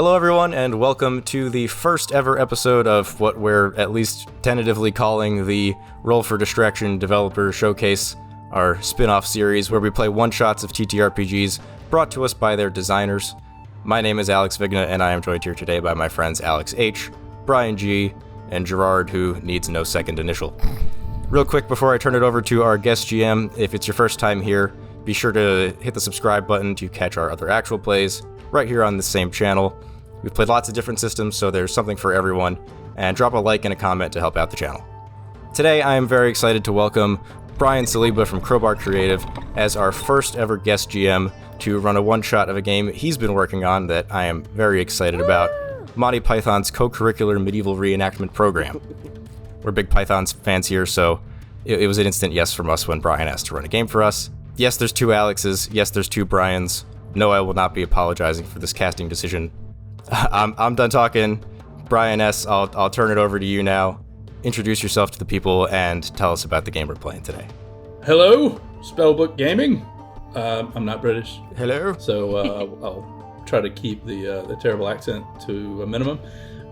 Hello everyone, and welcome to the first ever episode of what we're at least tentatively calling the Roll for Distraction Developer Showcase, our spin-off series where we play one-shots of TTRPGs brought to us by their designers. My name is Alex Vigna, and I am joined here today by my friends Alex H., Brian G., and Gerard, who needs no second initial. Real quick before I turn it over to our guest GM, if it's your first time here, be sure to hit the subscribe button to catch our other actual plays right here on the same channel. We've played lots of different systems, so there's something for everyone, and drop a like and a comment to help out the channel. Today, I am very excited to welcome Brian Saliba from Crowbar Creative as our first ever guest GM to run a one-shot of a game he's been working on that I am very excited about, Monty Python's Cocurricular Medieval Reenactment program. We're big Python fans here, so it was an instant yes from us when Brian asked to run a game for us. Yes, there's two Alexes. Yes, there's two Brians. No, I will not be apologizing for this casting decision. I'm done talking. Brian S., I'll turn it over to you now. Introduce yourself to the people and tell us about the game we're playing today. Hello, Spellbook Gaming. I'm not British. Hello. So I'll try to keep the terrible accent to a minimum.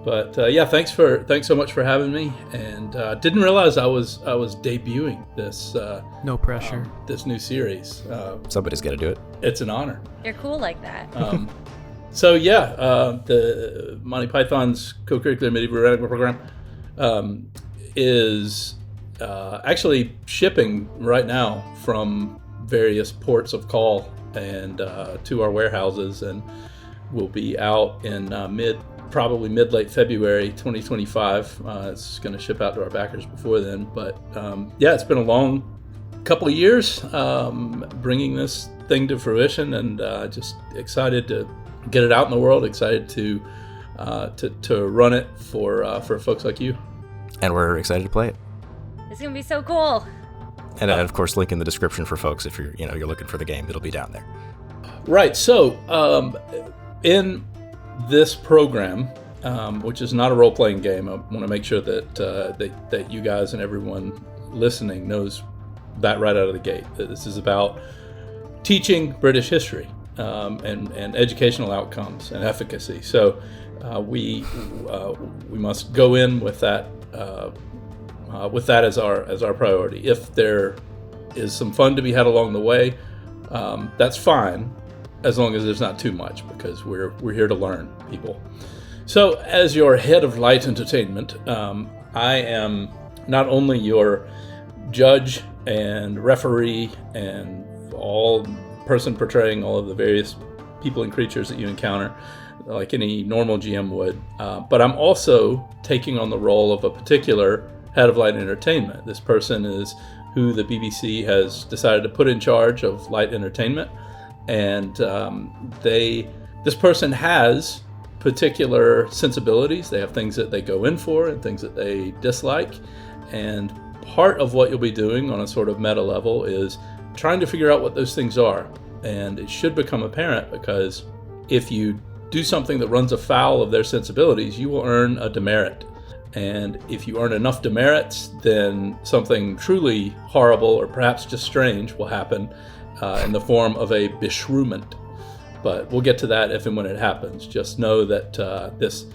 But yeah, thanks so much for having me. And didn't realize I was debuting this. No pressure. This new series. Somebody's got to do it. It's an honor. You're cool like that. So yeah, the Monty Python's Cocurricular Medieval Reenactment program is actually shipping right now from various ports of call and to our warehouses, and will be out in probably mid-late February 2025. It's going to ship out to our backers before then. But yeah, it's been a long couple of years bringing this thing to fruition, and just excited to get it out in the world, excited to run it for folks like you. And we're excited to play it. It's going to be so cool. And of course, link in the description for folks if you're looking for the game. It'll be down there. Right. So in this program, which is not a role-playing game, I want to make sure that you guys and everyone listening knows that right out of the gate. That this is about teaching British history and educational outcomes and efficacy. So we must go in with that as our priority. If there is some fun to be had along the way, that's fine, as long as there's not too much, because we're here to learn, people. So as your head of light entertainment, I am not only your judge and referee and person portraying all of the various people and creatures that you encounter, like any normal GM would, but I'm also taking on the role of a particular head of light entertainment. This person is who the BBC has decided to put in charge of light entertainment. And this person has particular sensibilities. They have things that they go in for and things that they dislike. And part of what you'll be doing on a sort of meta level is trying to figure out what those things are. And it should become apparent, because if you do something that runs afoul of their sensibilities, you will earn a demerit. And if you earn enough demerits, then something truly horrible, or perhaps just strange, will happen in the form of a beshrew-ment. But we'll get to that if and when it happens. Just know that this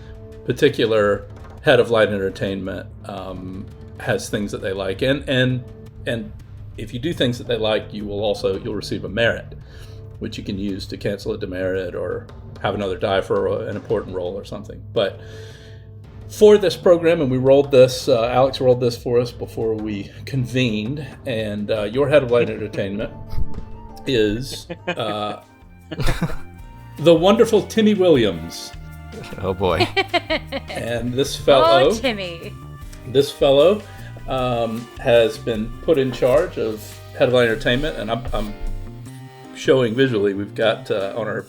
particular head of light entertainment has things that they like, and if you do things that they like, you'll receive a merit, which you can use to cancel a demerit or have another die for an important role or something. But for this program, and we rolled this, Alex rolled this for us before we convened, and your head of light entertainment is the wonderful Timmy Williams. Oh boy. And this fellow, Timmy. This fellow has been put in charge of head of light entertainment, and I'm showing visually. We've got on our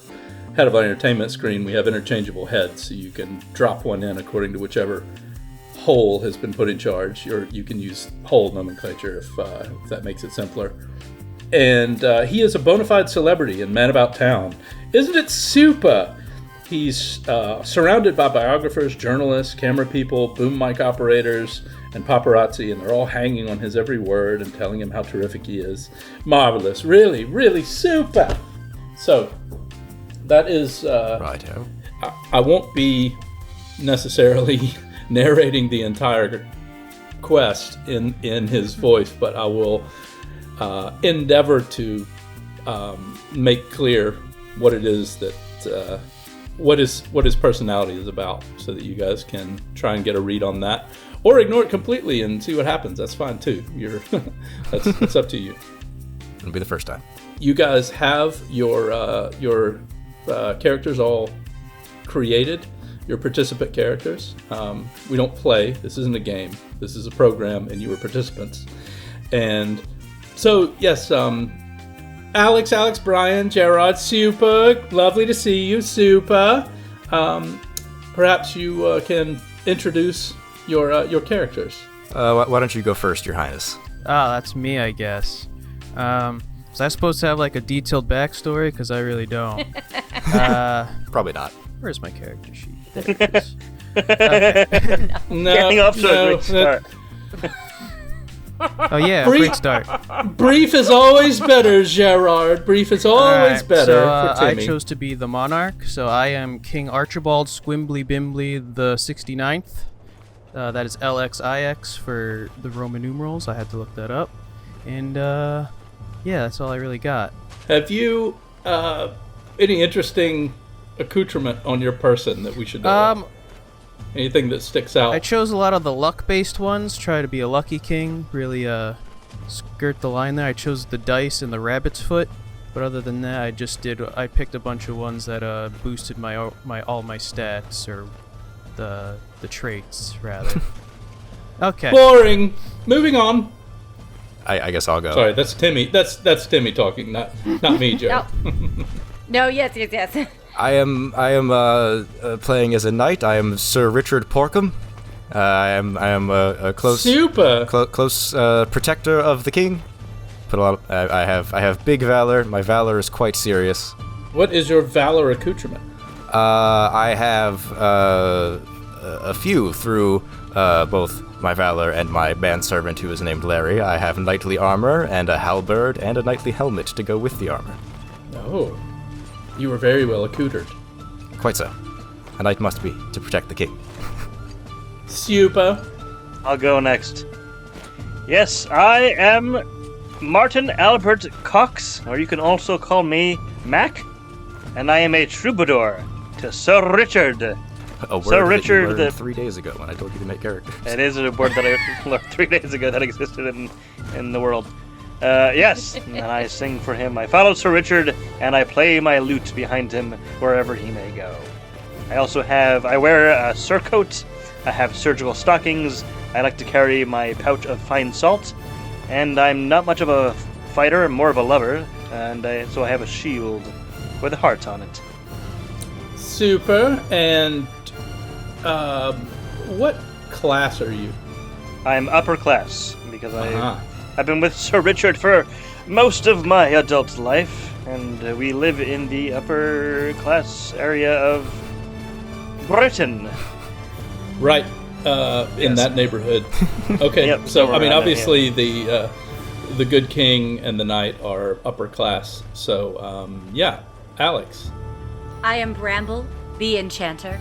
head of light entertainment screen, we have interchangeable heads, so you can drop one in according to whichever hole has been put in charge, or you can use hole nomenclature if that makes it simpler. And he is a bona fide celebrity and man about town. Isn't it super? He's surrounded by biographers, journalists, camera people, boom mic operators, and paparazzi, and they're all hanging on his every word and telling him how terrific he is. Marvelous. Really, really super. So, that is Righto. I won't be necessarily narrating the entire quest in his voice, but I will endeavor to make clear what it is that what his personality is about, so that you guys can try and get a read on that, or ignore it completely and see what happens. That's fine too. That's up to you. It'll be the first time. You guys have your characters all created, your participant characters. We don't play. This isn't a game. This is a program, and you are participants. And so, yes, Alex, Brian, Gerard, super lovely to see you, super. Perhaps you can introduce your characters. Why don't you go first, Your Highness? That's me, I guess. Was I supposed to have like a detailed backstory? Because I really don't. Probably not. Where's my character sheet? There it is. Okay. Getting off to a great start. Oh yeah, great start. Brief is always better, Gerard. Brief is always better so, for Timmy. I chose to be the monarch, so I am King Archibald Squimbly Bimbly the 69th. That is LXIX for the Roman numerals. I had to look that up. And yeah, that's all I really got. Have you any interesting accoutrement on your person that we should know? Anything that sticks out? I chose a lot of the luck-based ones. Try to be a lucky king. Really skirt the line there. I chose the dice and the rabbit's foot. But other than that, I picked a bunch of ones that boosted all my stats, or the traits rather. Okay. Boring. Moving on. I guess I'll go. Sorry, that's Timmy. That's Timmy talking, not me, Joe. No, yes. I am playing as a knight. I am Sir Richard Porkham. I am a close close protector of the king. I have big valor. My valor is quite serious. What is your valor accoutrement? I have a few through both my valor and my manservant, who is named Larry. I have knightly armor and a halberd and a knightly helmet to go with the armor. Oh, you were very well accoutred. Quite so. A knight must be to protect the king. Super. I'll go next. Yes, I am Martin Albert Cox, or you can also call me Mac, and I am a troubadour to Sir Richard. A word Sir Richard, that you learned 3 days ago when I told you to make characters. It is a word that I learned 3 days ago that existed in the world. Yes, and I sing for him. I follow Sir Richard, and I play my lute behind him wherever he may go. I wear a surcoat, I have surgical stockings, I like to carry my pouch of fine salt, and I'm not much of a fighter, more of a lover, and so I have a shield with a heart on it. Super. And what class are you? I'm upper class, because I've been with Sir Richard for most of my adult life, and we live in the upper class area of Britain. Right, in that neighborhood. Okay, Yep, so I mean, around there, obviously the good king and the knight are upper class. So yeah, Alex. I am Bramble, the Enchanter.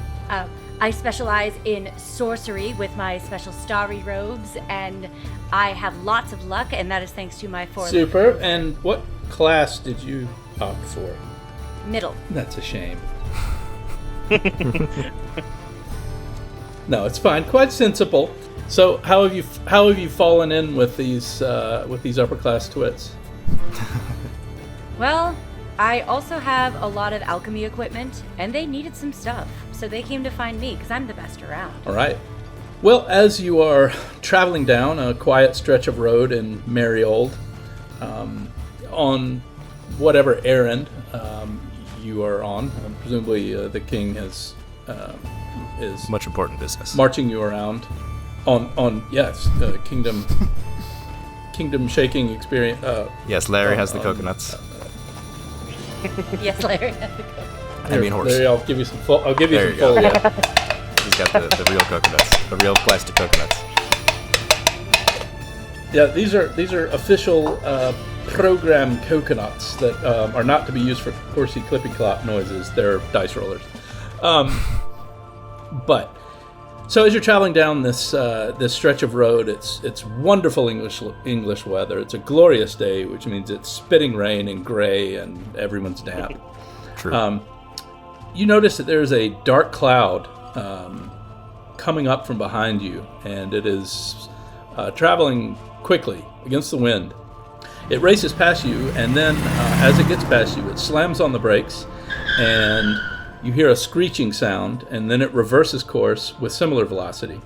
I specialize in sorcery with my special starry robes, and I have lots of luck, and that is thanks to my 4 Super. And what class did you opt for? middle. That's a shame. No, it's fine. Quite sensible. So, how have you fallen in with these upper class twits? Well, I also have a lot of alchemy equipment, and they needed some stuff, so they came to find me because I'm the best around. All right. Well, as you are traveling down a quiet stretch of road in merry old, on whatever errand you are on, presumably the king is Much important business. marching you around on kingdom shaking experience. Yes, Larry has the coconuts. Yes, Larry. I mean horse. Larry, I'll give you some full. I'll give you There some you go. full. Yeah. He's got the real coconuts, the real plastic coconuts. Yeah, these are official program coconuts that are not to be used for horsey clippy clop noises. They're dice rollers. But so as you're traveling down this this stretch of road, it's wonderful English weather. It's a glorious day, which means it's spitting rain and gray, and everyone's damp. True. You notice that there's a dark cloud coming up from behind you, and it is traveling quickly against the wind. It races past you, and then as it gets past you, it slams on the brakes, and you hear a screeching sound, and then it reverses course with similar velocity.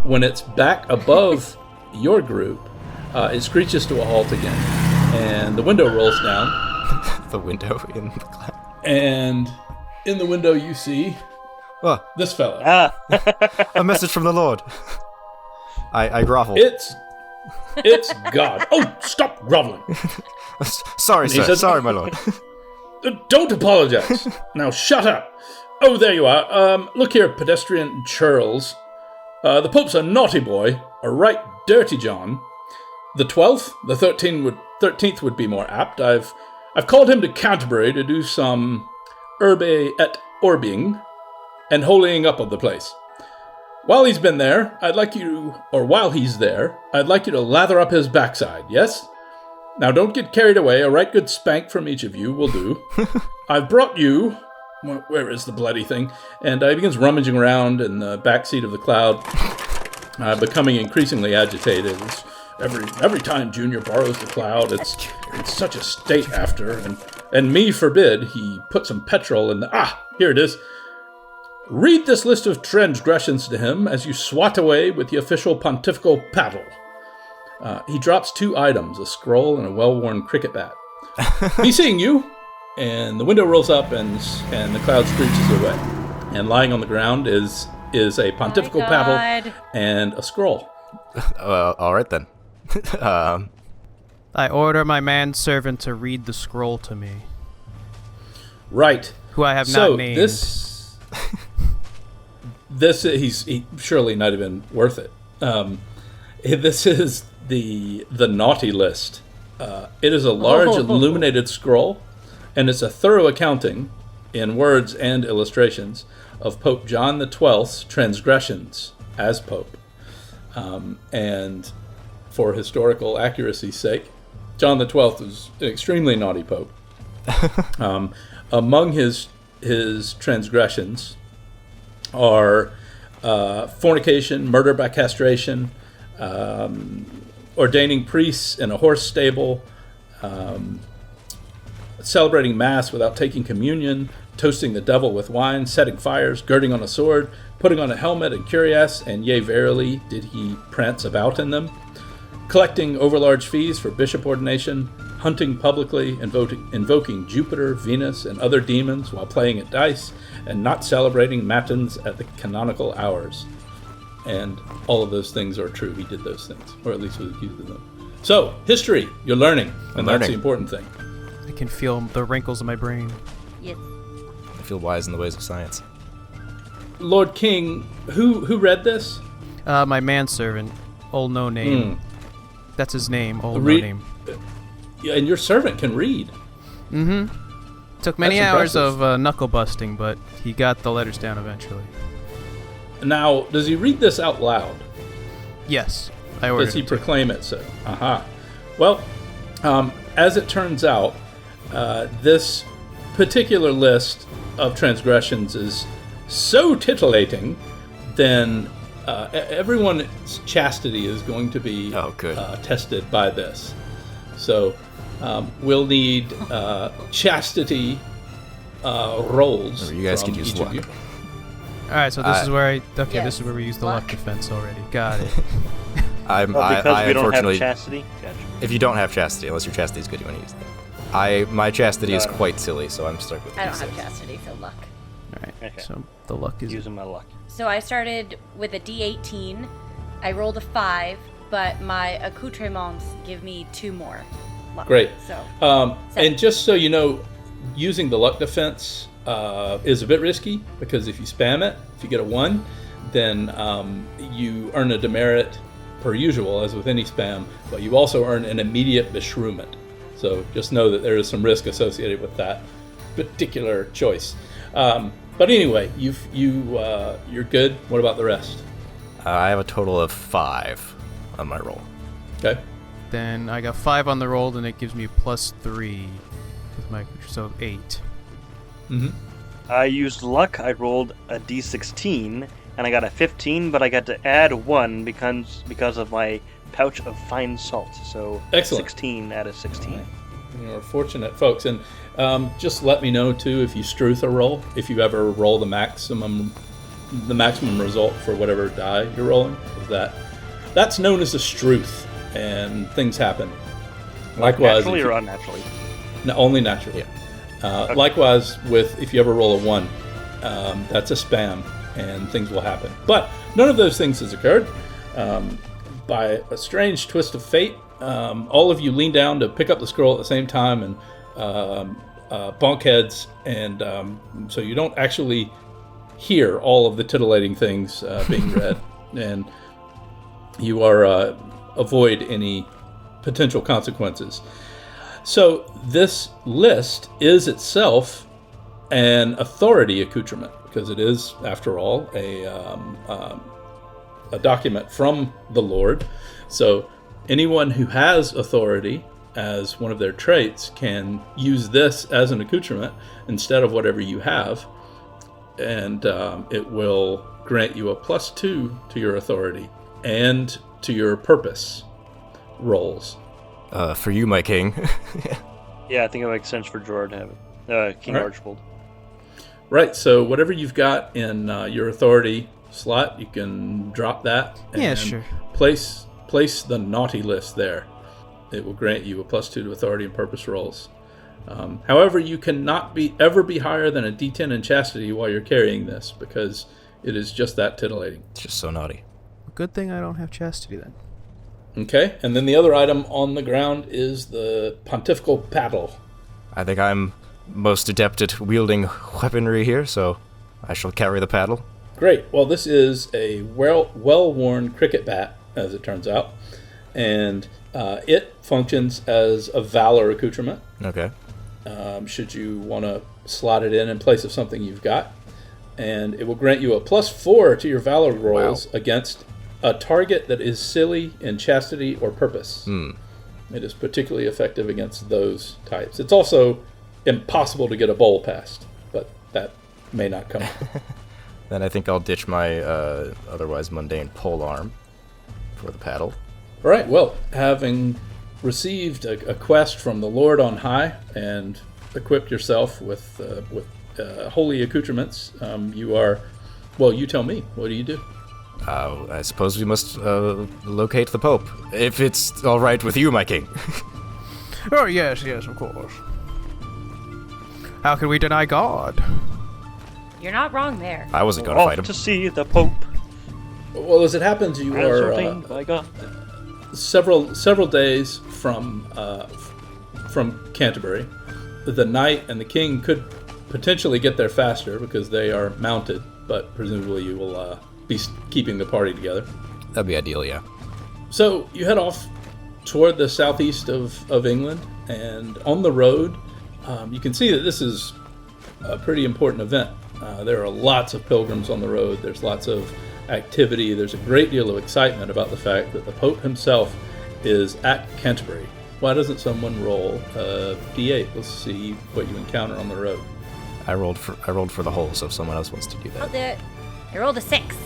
When it's back above your group, it screeches to a halt again, and the window rolls down. The window in the cloud. And in the window you see Oh, this fella. a message from the Lord. I grovel. It's God. Oh, stop groveling. Sorry, sir. says- Sorry, my lord. Don't apologize. Now shut up. Oh, there you are. Look here, pedestrian churls. The Pope's a naughty boy, a right dirty John. The 12th, the 13th would be more apt. I've called him to Canterbury to do some urbe et orbing and holying up of the place. While he's there, I'd like you to lather up his backside, yes? Now don't get carried away, a right good spank from each of you will do. I've brought you... Where is the bloody thing? And he begins rummaging around in the backseat of the cloud, becoming increasingly agitated. Every time Junior borrows the cloud, it's such a state after, and me forbid he put some petrol in the... here it is. Read this list of transgressions to him as you swat away with the official pontifical paddle. He drops 2 items, a scroll and a well-worn cricket bat. He's seeing you, and the window rolls up and the cloud screeches away. And lying on the ground is a pontifical paddle and a scroll. All right then. I order my manservant to read the scroll to me. Right. Who I have not named. He's surely not even worth it. This is the naughty list. It is a large illuminated scroll, and it's a thorough accounting, in words and illustrations, of Pope John XII's transgressions as Pope. And for historical accuracy's sake, John XII was an extremely naughty Pope. Among his transgressions are fornication, murder by castration, ordaining priests in a horse stable, celebrating Mass without taking communion, toasting the devil with wine, setting fires, girding on a sword, putting on a helmet and cuirass, and yea, verily, did he prance about in them, collecting overlarge fees for bishop ordination, hunting publicly, invoking Jupiter, Venus, and other demons while playing at dice, and not celebrating matins at the canonical hours. And all of those things are true. He did those things, or at least was accused of them. So, history, you're learning, and that's the important thing. I can feel the wrinkles in my brain. Yes. I feel wise in the ways of science. Lord King, who read this? My manservant, Old No Name. That's his name, Old No Name. Yeah, and your servant can read. Mm-hmm. Took many That's hours impressive. of knuckle busting, but he got the letters down eventually. Now, does he read this out loud? Yes, I ordered Does he him to. proclaim it so? Aha. Well, as it turns out, this particular list of transgressions is so titillating, then everyone's chastity is going to be tested by this. So we'll need chastity rolls. You guys from could use each of luck. you. All right, so this is where this is where we use the luck Luck. defense already. Got it. Because I we don't have unfortunately, chastity? Gotcha. if you don't have chastity, unless your chastity is good, you want to use that. My chastity is quite silly, so I'm stuck with I don't D6. have chastity, so luck. All right, Okay. so the luck is Using my luck. So I started with a D18. I rolled a 5, but my accoutrements give me 2 more luck. Great. So And just so you know, using the luck defense is a bit risky, because if you spam it, if you get a 1, then you earn a demerit per usual, as with any spam, but you also earn an immediate beshrew. So just know that there is some risk associated with that particular choice. But anyway, you're good. What about the rest? I have a total of 5 on my roll. Okay. Then I got 5 on the roll, and it gives me +3 with my, so 8. Mm-hmm. I used luck. I rolled a d16, and I got a 15, but I got to add 1 because of my pouch of fine salt. So Excellent. 16 out of 16. Right. You're fortunate, folks. And just let me know, too, if you struth a roll, if you ever roll the maximum result for whatever die you're rolling. That's known as a struth, and things happen. Likewise, Naturally or unnaturally? No, only naturally. Yeah. Okay. Likewise, if you ever roll a 1, that's a spam, and things will happen. But none of those things has occurred. By a strange twist of fate, all of you lean down to pick up the scroll at the same time and bonk heads, and so you don't actually hear all of the titillating things being read, and you are avoid any potential consequences. So this list is itself an authority accoutrement, because it is, after all, a document from the Lord. So anyone who has authority as one of their traits can use this as an accoutrement instead of whatever you have, and it will grant you a +2 to your authority and to your purpose rolls. For you, my king. Yeah, I think it makes sense for Jorah to have it. King All right. Archibald. Right, so whatever you've got in your authority slot, you can drop that and Yeah, sure. place the naughty list there. It will grant you a +2 to authority and purpose rolls. However, you cannot ever be higher than a D10 in chastity while you're carrying this, because it is just that titillating. It's just so naughty. Good thing I don't have chastity then. Okay, and then the other item on the ground is the pontifical paddle. I think I'm most adept at wielding weaponry here, so I shall carry the paddle. Great. Well, this is a well-worn cricket bat, as it turns out, and it functions as a valor accoutrement. Okay. Should you want to slot it in place of something you've got, and it will grant you a +4 to your valor rolls against a target that is silly in chastity or purpose. It is particularly effective against those types. It's also impossible to get a bowl past, but that may not come up. Then I think I'll ditch my otherwise mundane pole arm for the paddle. All right, well, having received a quest from the Lord on high and equipped yourself with holy accoutrements, you are, well, you tell me, what do you do? I suppose we must locate the Pope, if it's all right with you, my king. Oh, yes, of course. How can we deny God? You're not wrong there. I wasn't going to fight Off him. to see the Pope. Well, as it happens, you As are ordained by God. several days from Canterbury. The knight and the king could potentially get there faster because they are mounted, but presumably you will be keeping the party together. That'd be ideal, yeah. So you head off toward the southeast of England, and on the road, you can see that this is a pretty important event. There are lots of pilgrims on the road. There's lots of activity. There's a great deal of excitement about the fact that the Pope himself is at Canterbury. Why doesn't someone roll a D8? Let's see what you encounter on the road. I rolled for the hole, so if someone else wants to do I'll that. do it. I rolled a 6.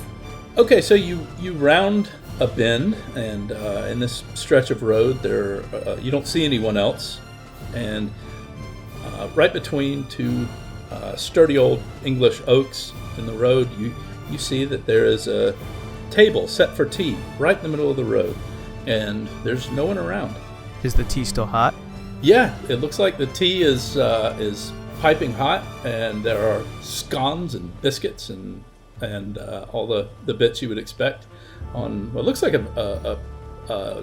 Okay, so you round a bend, and in this stretch of road, there you don't see anyone else, and right between two sturdy old English oaks in the road, you see that there is a table set for tea right in the middle of the road, and there's no one around. Is the tea still hot? Yeah, it looks like the tea is piping hot, and there are scones and biscuits and all the bits you would expect on what looks like a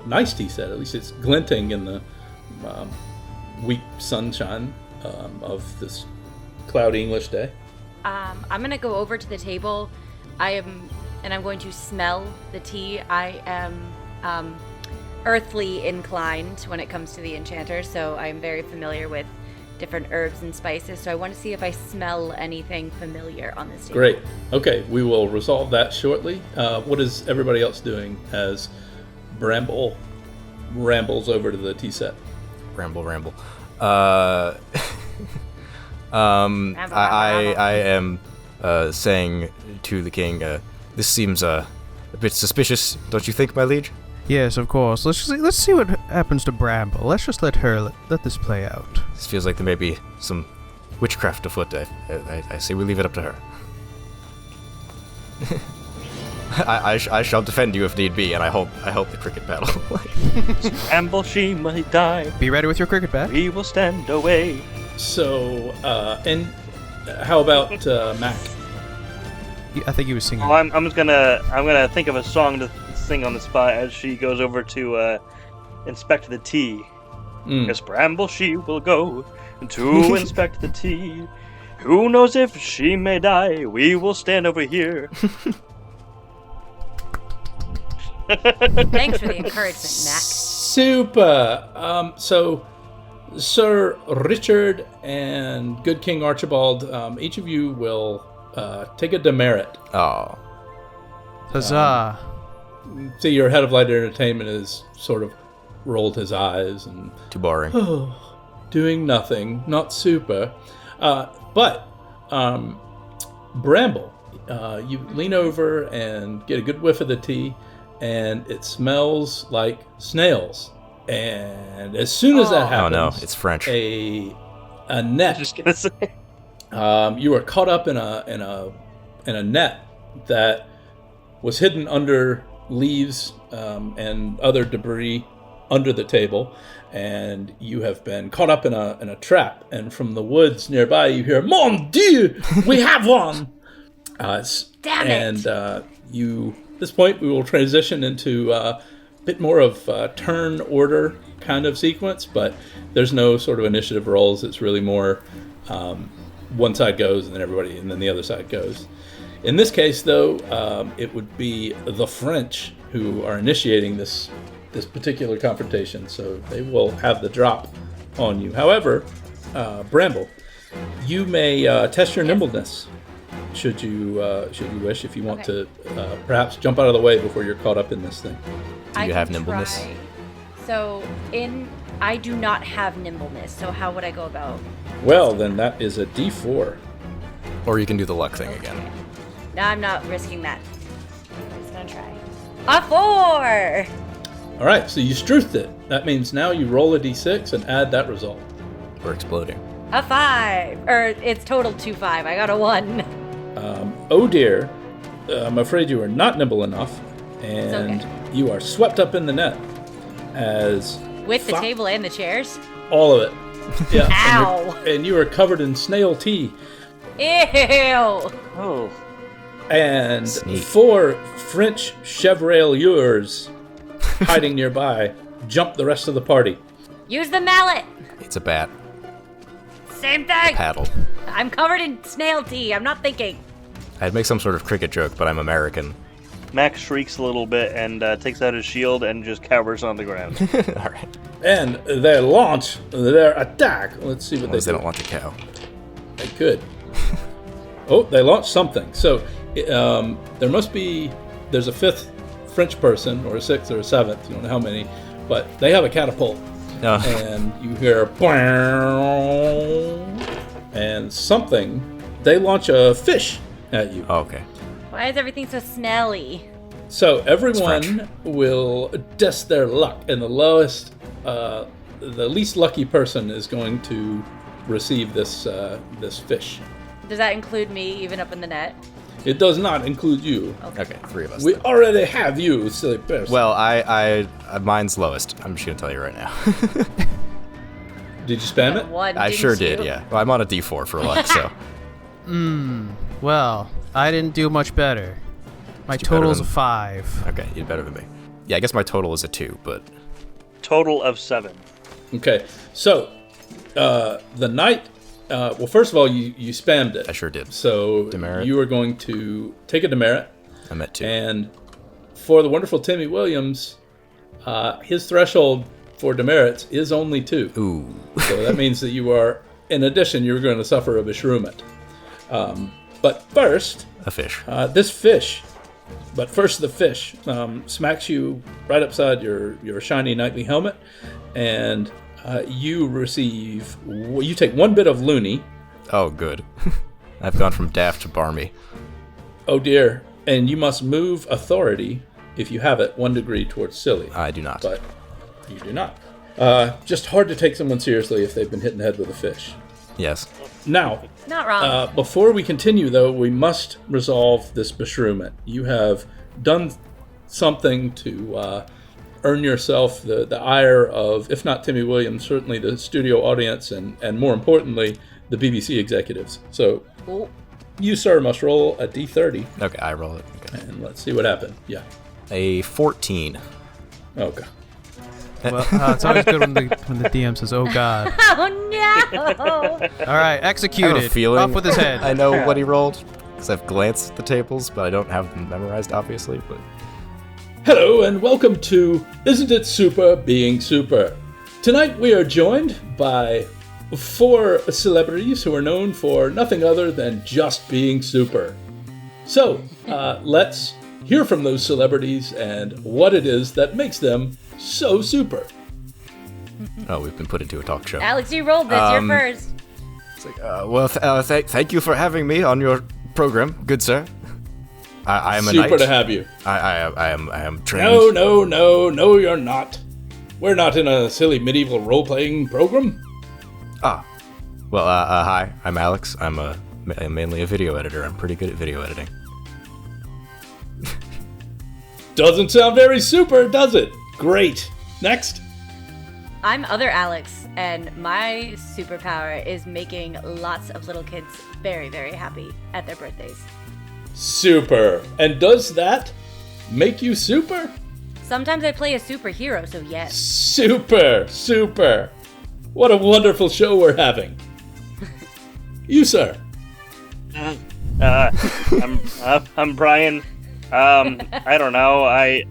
nice tea set. At least it's glinting in the weak sunshine of this cloudy English day. I'm gonna go over to the table. I'm going to smell the tea. I am earthly inclined when it comes to the enchanters, so I'm very familiar with different herbs and spices. So I want to see if I smell anything familiar on this table. Great. Okay, we will resolve that shortly. What is everybody else doing as Bramble rambles over to the tea set? Ramble. I am saying to the king, this seems a bit suspicious, don't you think, my liege? Yes, of course. Let's see what happens to Bramble. Let's just let this play out. This feels like there may be some witchcraft afoot. I say we leave it up to her. I shall defend you if need be, and I hope the cricket battle. Bramble, she might die. Be ready with your cricket bat. We will stand away. So, and how about Mac? I think he was singing. Oh, I'm gonna think of a song to sing on the spot as she goes over to inspect the tea. Yes, Bramble, she will go to inspect the tea. Who knows if she may die? We will stand over here. Thanks for the encouragement, Mac. Super. So, Sir Richard and Good King Archibald, each of you will take a demerit. Oh. Huzzah. See, your head of light entertainment has sort of rolled his eyes and Too boring. doing nothing, not super. But Bramble, you lean over and get a good whiff of the tea, and it smells like snails. And as soon as that happens, oh no, it's French. A net. Just gonna say. You are caught up in a net that was hidden under leaves and other debris under the table, and you have been caught up in a trap. And from the woods nearby, you hear, "Mon Dieu, we have one!" Damn it! And at this point, we will transition into a bit more of a turn order kind of sequence, but there's no sort of initiative rolls. It's really more one side goes, and then the other side goes. In this case, though, it would be the French who are initiating this particular confrontation, so they will have the drop on you. However, Bramble, you may test your nimbleness, should you wish, if you want to perhaps jump out of the way before you're caught up in this thing. Do you have nimbleness? Try. So I do not have nimbleness. So how would I go about? Well, then that is a D4. Or you can do the luck thing again. No, I'm not risking that. I'm just gonna try. A 4. All right, so you struthed it. That means now you roll a D6 and add that result. Or exploding. A 5. Or it's total 2-5. I got a 1. Oh dear, I'm afraid you are not nimble enough, and you are swept up in the net as With the table and the chairs. all of it. Yeah. Ow! And you are covered in snail tea. Ew! Oh. And Sneak. 4 French chevreuils hiding nearby jump the rest of the party. Use the mallet. It's a bat. Same thing. Paddle. I'm covered in snail tea. I'm not thinking. I'd make some sort of cricket joke, but I'm American. Max shrieks a little bit and takes out his shield and just cowers on the ground. Alright. And they launch their attack. Let's see what Unless they they do. don't want the cow. They could. Oh, they launched something. So there's a 5th French person, or a 6th or a 7th, you don't know how many, but they have a catapult. And you hear and something. They launch a fish at you. Oh, okay. Why is everything so smelly? So everyone will test their luck, and the least lucky person is going to receive this fish. Does that include me, even up in the net? It does not include you. Okay, 3 of us. We then. already have you, silly person. Well, I mine's lowest. I'm just gonna tell you right now. Did you spam it? One, I didn't sure you? did, yeah. Well, I'm on a D4 for luck, so. Well, I didn't do much better. My Did you better total's than- a 5. Okay, you're better than me. Yeah, I guess my total is a 2, but Total of 7. Okay, so the knight. Well, first of all, you spammed it. I sure did. So Demerit. you are going to take a demerit, I'm at 2. and for the wonderful Timmy Williams, his threshold for demerits is only 2. Ooh. So that means that you are in addition, you're going to suffer a beshrew. But first, A fish. this fish. But first, the fish smacks you right upside your shiny knightly helmet, and you take 1 bit of loony. Oh, good. I've gone from daft to barmy. Oh dear. And you must move authority, if you have it, 1 degree towards silly. I do not. But you do not. Just hard to take someone seriously if they've been hit in the head with a fish. Yes. Now, Not wrong. before we continue, though, we must resolve this beshrewment. You have done something to earn yourself the ire of, if not Timmy Williams, certainly the studio audience and more importantly, the BBC executives. So you, sir, must roll a d30, Okay, I roll it. Okay. and let's see what happened. Yeah. A 14. Okay. Well, it's always good when the DM says, "Oh God." Oh no! All right, I have executed. a feeling Off with his head. I know what he rolled, because I've glanced at the tables, but I don't have them memorized, obviously. But Hello and welcome to Isn't It Super Being Super? Tonight we are joined by 4 celebrities who are known for nothing other than just being super. So, let's hear from those celebrities and what it is that makes them so super. oh, we've been put into a talk show. Alex, you rolled this. You're first. It's like, well, thank you for having me on your program, good sir. I am a Super knight. to have you. I am trained. No, you're not. We're not in a silly medieval role-playing program. Ah, well, hi, I'm Alex. I'm mainly a video editor. I'm pretty good at video editing. Doesn't sound very super, does it? Great. Next. I'm other Alex, and my superpower is making lots of little kids very, very happy at their birthdays. Super. And does that make you super? Sometimes I play a superhero, so yes. Super. What a wonderful show we're having. You, sir. I'm Brian. I don't know. I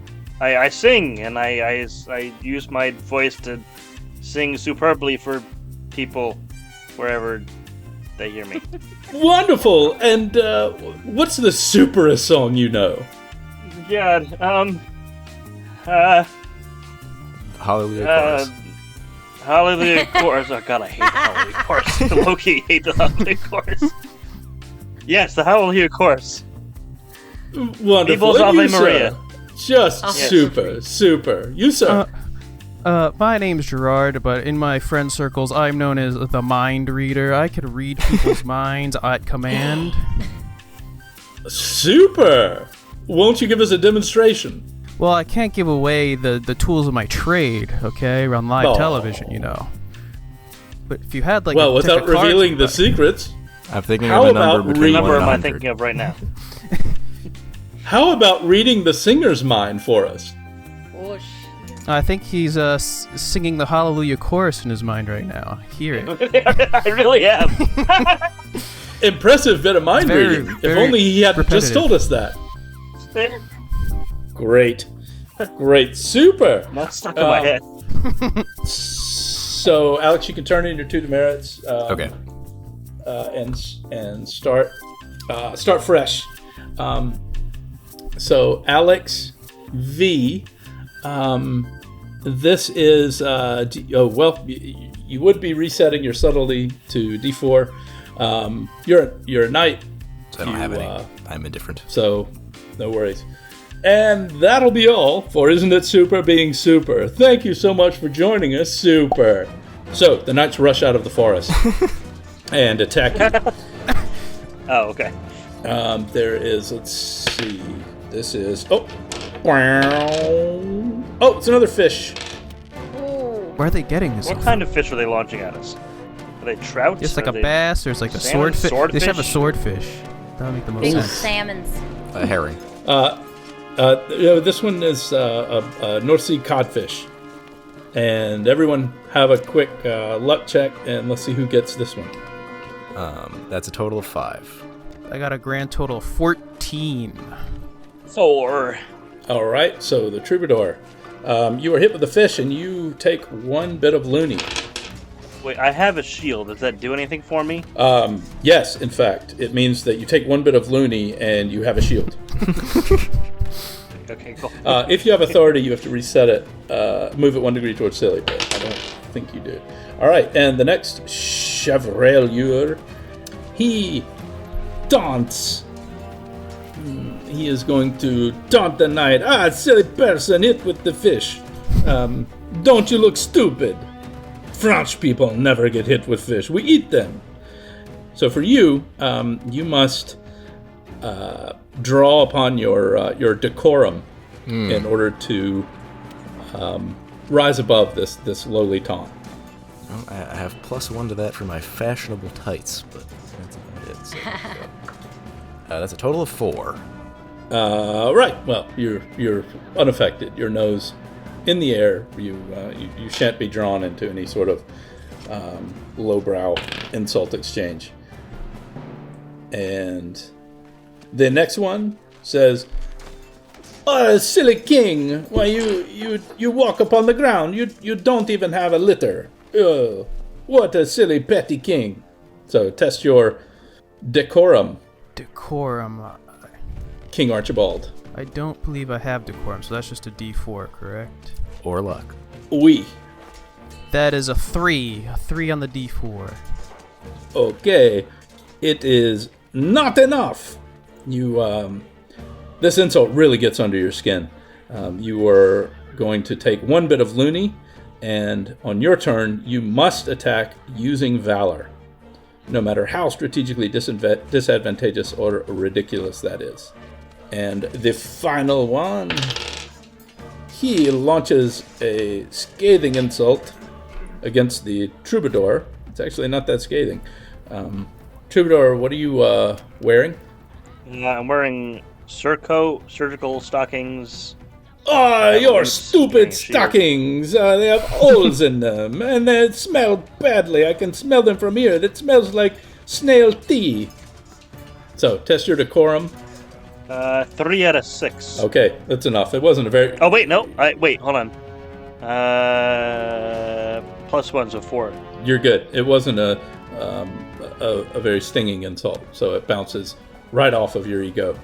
sing, and I use my voice to sing superbly for people wherever they hear me. Wonderful. And what's the superest song you know? God, Hallelujah chorus. Hallelujah chorus. Oh God, I hate the Hallelujah chorus. Low-key hate the Hallelujah chorus. Yes, the Hallelujah chorus. Wonderful. People's And you, Ave Maria. sir? Just Yes. super. You, sir. My name's Gerard, but in my friend circles, I'm known as the Mind Reader. I can read people's minds at command. Super. Won't you give us a demonstration? Well, I can't give away the tools of my trade, okay, on live Aw. television, you know. But if you had like Well, a deck without of cards- revealing the secrets, I'm thinking How of a about number between reading- What 1 number and am I 100. thinking of right now? how about reading the singer's mind for us? Whoosh. I think he's singing the Hallelujah chorus in his mind right now. I hear it. I really am. Impressive bit of mind Very, reading. If very only he had just repetitive. told us that. Great. Super. Not stuck in my head. So, Alex, you can turn in your 2 demerits. Okay. And start fresh. So, Alex V. This is you would be resetting your subtlety to D4. You're a knight, So I don't have any. I'm indifferent. so no worries. And that'll be all for Isn't It Super Being Super. Thank you so much for joining us, Super. So the knights rush out of the forest and attack you. Oh, okay. There is, let's see, this is, it's another fish. Where are they getting this? What kind of fish are they launching at us? Are they trout? Just like Are a they bass. There's like a salmon, swordfish. They should have a swordfish? swordfish. That would make the most Big sense. salmons. A herring. This one is a North Sea codfish. And everyone have a quick luck check, and let's see who gets this one. That's a total of 5. I got a grand total of 14. 4. All right, so the troubadour. You are hit with the fish, and you take 1 bit of loony. Wait, I have a shield. Does that do anything for me? Yes, in fact. It means that you take 1 bit of loony and you have a shield. Okay, cool. If you have authority, you have to reset it. Move it 1 degree towards silly, but I don't think you do. All right, and the next Chevalier, he taunts. He is going to taunt the knight. Ah, silly person, hit with the fish. Don't you look stupid? French people never get hit with fish. We eat them. So for you, you must draw upon your decorum in order to rise above this lowly taunt. Well, I have +1 to that for my fashionable tights, but that's about it. So, that's a total of 4. Right. Well, you're unaffected. Your nose in the air. You shan't be drawn into any sort of lowbrow insult exchange. And the next one says, "Oh, silly king! Why you walk upon the ground? You don't even have a litter. Oh, what a silly petty king!" So test your decorum, Decorum. King Archibald. I don't believe I have decorum, so that's just a D4, correct? Or luck. Oui. That is a 3. A 3 on the D4. Okay. It is not enough. You this insult really gets under your skin. You are going to take 1 bit of loony, and on your turn, you must attack using valor, no matter how strategically disadvantageous or ridiculous that is. And the final one, he launches a scathing insult against the troubadour. It's actually not that scathing. Troubadour, what are you wearing? I'm wearing surgical stockings. Oh, your Shield. stupid stockings! They have holes in them, and they smell badly. I can smell them from here. That smells like snail tea. So, test your decorum. 3 out of 6. Okay, that's enough. It wasn't a very... Oh, wait, no. Wait, hold on. +1, so 4. You're good. It wasn't a very stinging insult, so it bounces right off of your ego.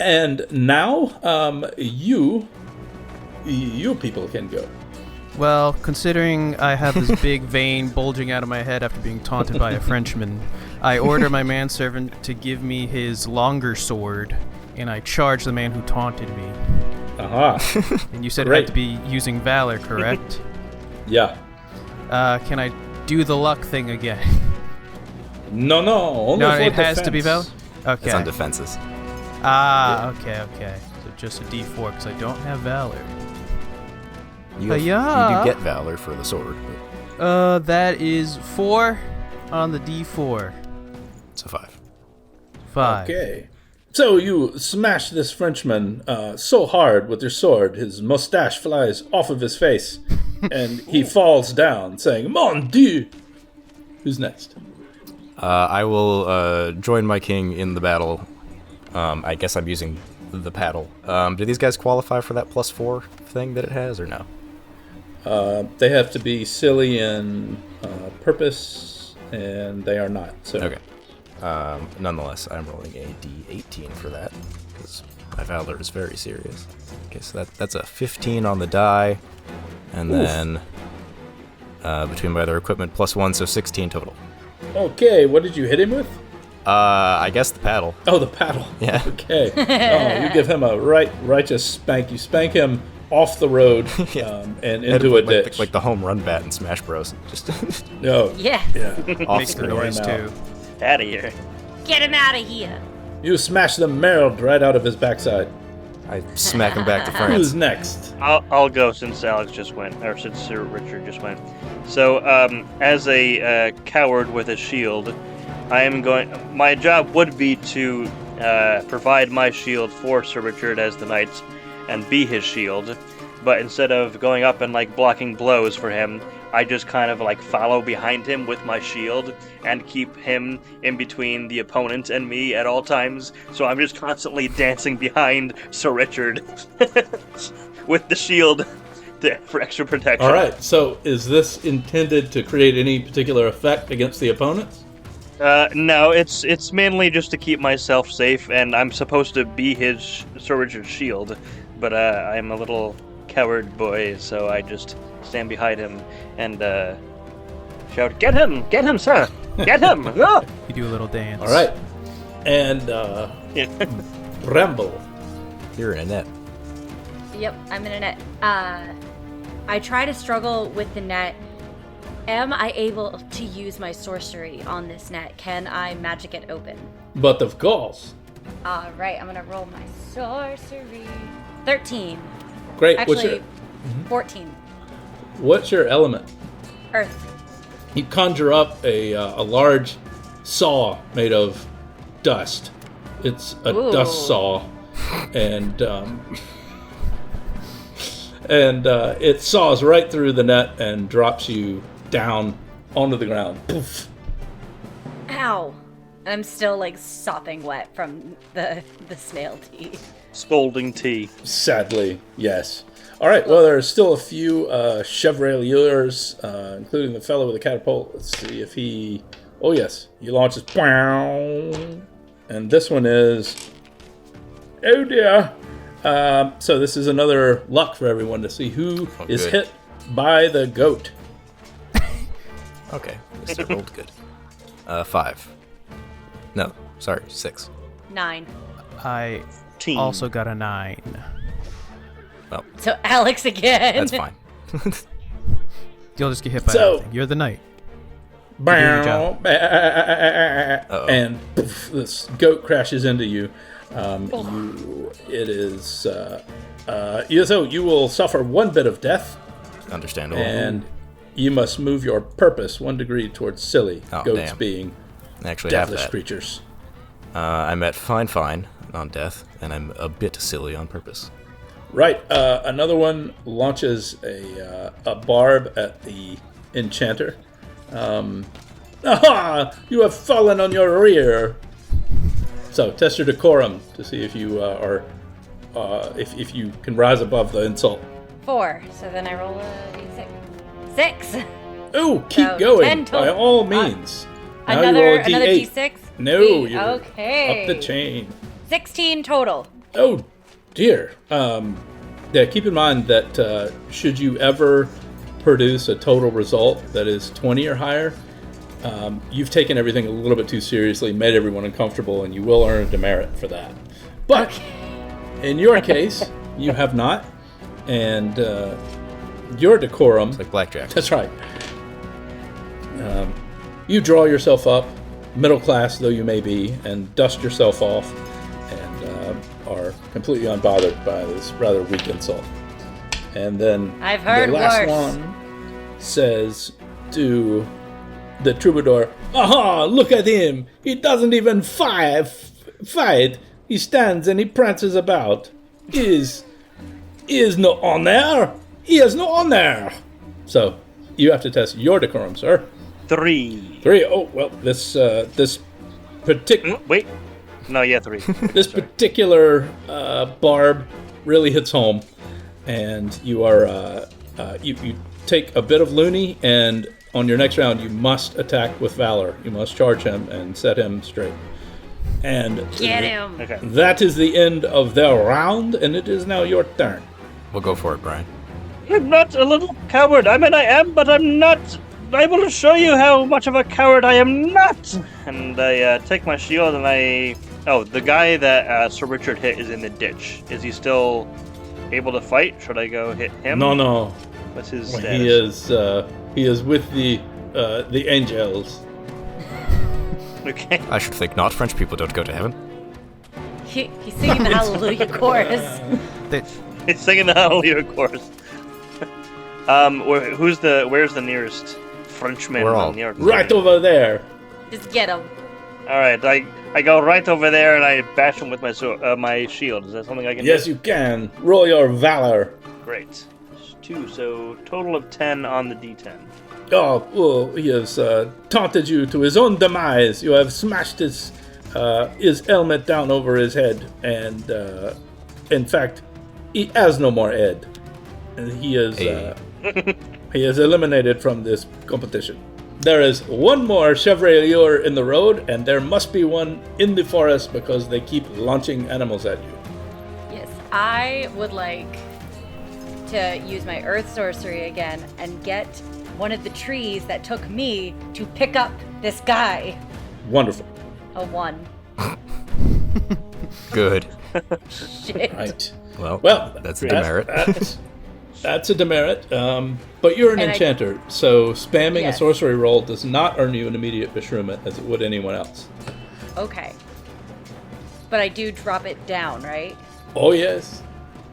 And now, you people can go. Well, considering I have this big vein bulging out of my head after being taunted by a Frenchman, I order my manservant to give me his longer sword, and I charge the man who taunted me. Aha. And you said it Great. had to be using valor, correct? Yeah. Can I do the luck thing again? No, only No, for it has to be valor? defense. Okay. It's on defenses. Okay. So just a D4, because I don't have valor. You Yeah. do get valor for the sword. But That is 4 on the D4. it's a 5. 5. Okay. So you smash this Frenchman so hard with your sword, his mustache flies off of his face, and he falls down, saying, "Mon Dieu!" Who's next? I will join my king in the battle. I guess I'm using the paddle. Do these guys qualify for that +4 thing that it has, or no? They have to be silly in purpose, and they are not. So. Okay. Nonetheless, I'm rolling a D18 for that, because my valor is very serious. Okay, so that's a 15 on the die, and then between my other equipment +1, so 16 total. Okay, what did you hit him with? I guess the paddle. Oh, the paddle. Yeah. Okay. Oh, you give him a righteous spank. You spank him off the road Yeah. and into a ditch. Like the home run bat in Smash Bros. Just No. Yeah. off Makes the screen. noise, Ram out. too. Out of here. Get him out of here. You smash the marrow right out of his backside. I smack him back to Who's France. next? I'll go since Alex just went, or since Sir Richard just went. So, as a coward with a shield, I am going. My job would be to provide my shield for Sir Richard as the knight, and be his shield. But instead of going up and like blocking blows for him, I just kind of like follow behind him with my shield and keep him in between the opponent and me at all times. So I'm just constantly dancing behind Sir Richard with the shield for extra protection. All right. So is this intended to create any particular effect against the opponents? No, it's mainly just to keep myself safe, and I'm supposed to be his Sir Richard's shield, but I'm a little coward boy, so I just stand behind him and shout, "Get him, sir! Get him!" Ah!" You do a little dance. All right. And Bramble. You're in a net. Yep, I'm in a net. I try to struggle with the net. Am I able to use my sorcery on this net? Can I magic it open? But of course. All right, I'm gonna roll my sorcery. 13. Great. Actually, 14. What's your element? Earth. You conjure up a large saw made of dust. It's a Ooh. dust saw, and it saws right through the net and drops you down onto the ground. Poof. Ow. And I'm still like sopping wet from the snail tea. Scalding tea. Sadly, yes. All right. Well, there are still a few chevaliers, including the fellow with the catapult. Let's see if he. Oh yes, he launches. And this one is. Oh dear. So this is another luck for everyone to see who is good. hit by the goat. Okay, at least I rolled good. 5. No, sorry, 6. 9. I Team. also got a 9. Well, So Alex again. that's fine. You'll just get hit by So- everything. You're the knight. Bow, Uh-oh. and poof, this goat crashes into you. So you will suffer 1 bit of death, Understandable. and you must move your purpose 1 degree towards silly. Oh, Goats damn. being Actually, have devilish that. creatures. I'm at fine on death, and I'm a bit silly on purpose. Right. Another one launches a barb at the enchanter. Aha! You have fallen on your rear. So test your decorum to see if you if you can rise above the insult. 4. So then I roll a d6. 6. Ooh, keep So, going 10 by total. all means. Now you roll Another a D8. d6. No, you're okay. up the chain. 16 total. Oh dear. Yeah, keep in mind that should you ever produce a total result that is 20 or higher, you've taken everything a little bit too seriously, made everyone uncomfortable, and you will earn a demerit for that. But in your case, you have not, and your decorum. It's like blackjack. That's right. You draw yourself up, middle class though you may be, and dust yourself off, and are completely unbothered by this rather weak insult. And then I've heard the last worse. one says to the troubadour, "Aha! Look at him! He doesn't even fight. He stands and he prances about. He is no honor. He has no honor." So you have to test your decorum, sir. 3. 3. Oh well, this particular. Wait. No, yeah, 3. This particular barb really hits home, and you are you take a bit of loony, and on your next round you must attack with valor. You must charge him and set him straight. And Get him. Okay. that is the end of their round, and it is now your turn. We'll go for it, Brian. I'm not a little coward. I mean, I am, but I'm not. I will show you how much of a coward I am not. And I take my shield and I. Oh, the guy that Sir Richard hit is in the ditch. Is he still able to fight? Should I go hit him? No. What's his status? He is with the angels. Okay. I should think not. French people don't go to heaven. He's singing the Hallelujah chorus. It's singing the Hallelujah chorus. Where's the nearest Frenchman We're all on the earth? Right over there. Just get him. All right, I go right over there and I bash him with my my shield. Is that something I can do? Yes, you can. Roll your valor. Great. 2, so total of 10 on the D10. Oh, well, he has taunted you to his own demise. You have smashed his helmet down over his head, and in fact, he has no more head. and he is he is eliminated from this competition. There is one more Chevalier in the road, and there must be one in the forest because they keep launching animals at you. Yes, I would like to use my earth sorcery again and get one of the trees that took me to pick up this guy. Wonderful. A 1. Good. Shit. Right. Well, that's a demerit. That's a demerit. But you're an And enchanter, so spamming a Yes. sorcery roll does not earn you an immediate beshrew as it would anyone else. Okay. But I do drop it down, right? Oh, yes.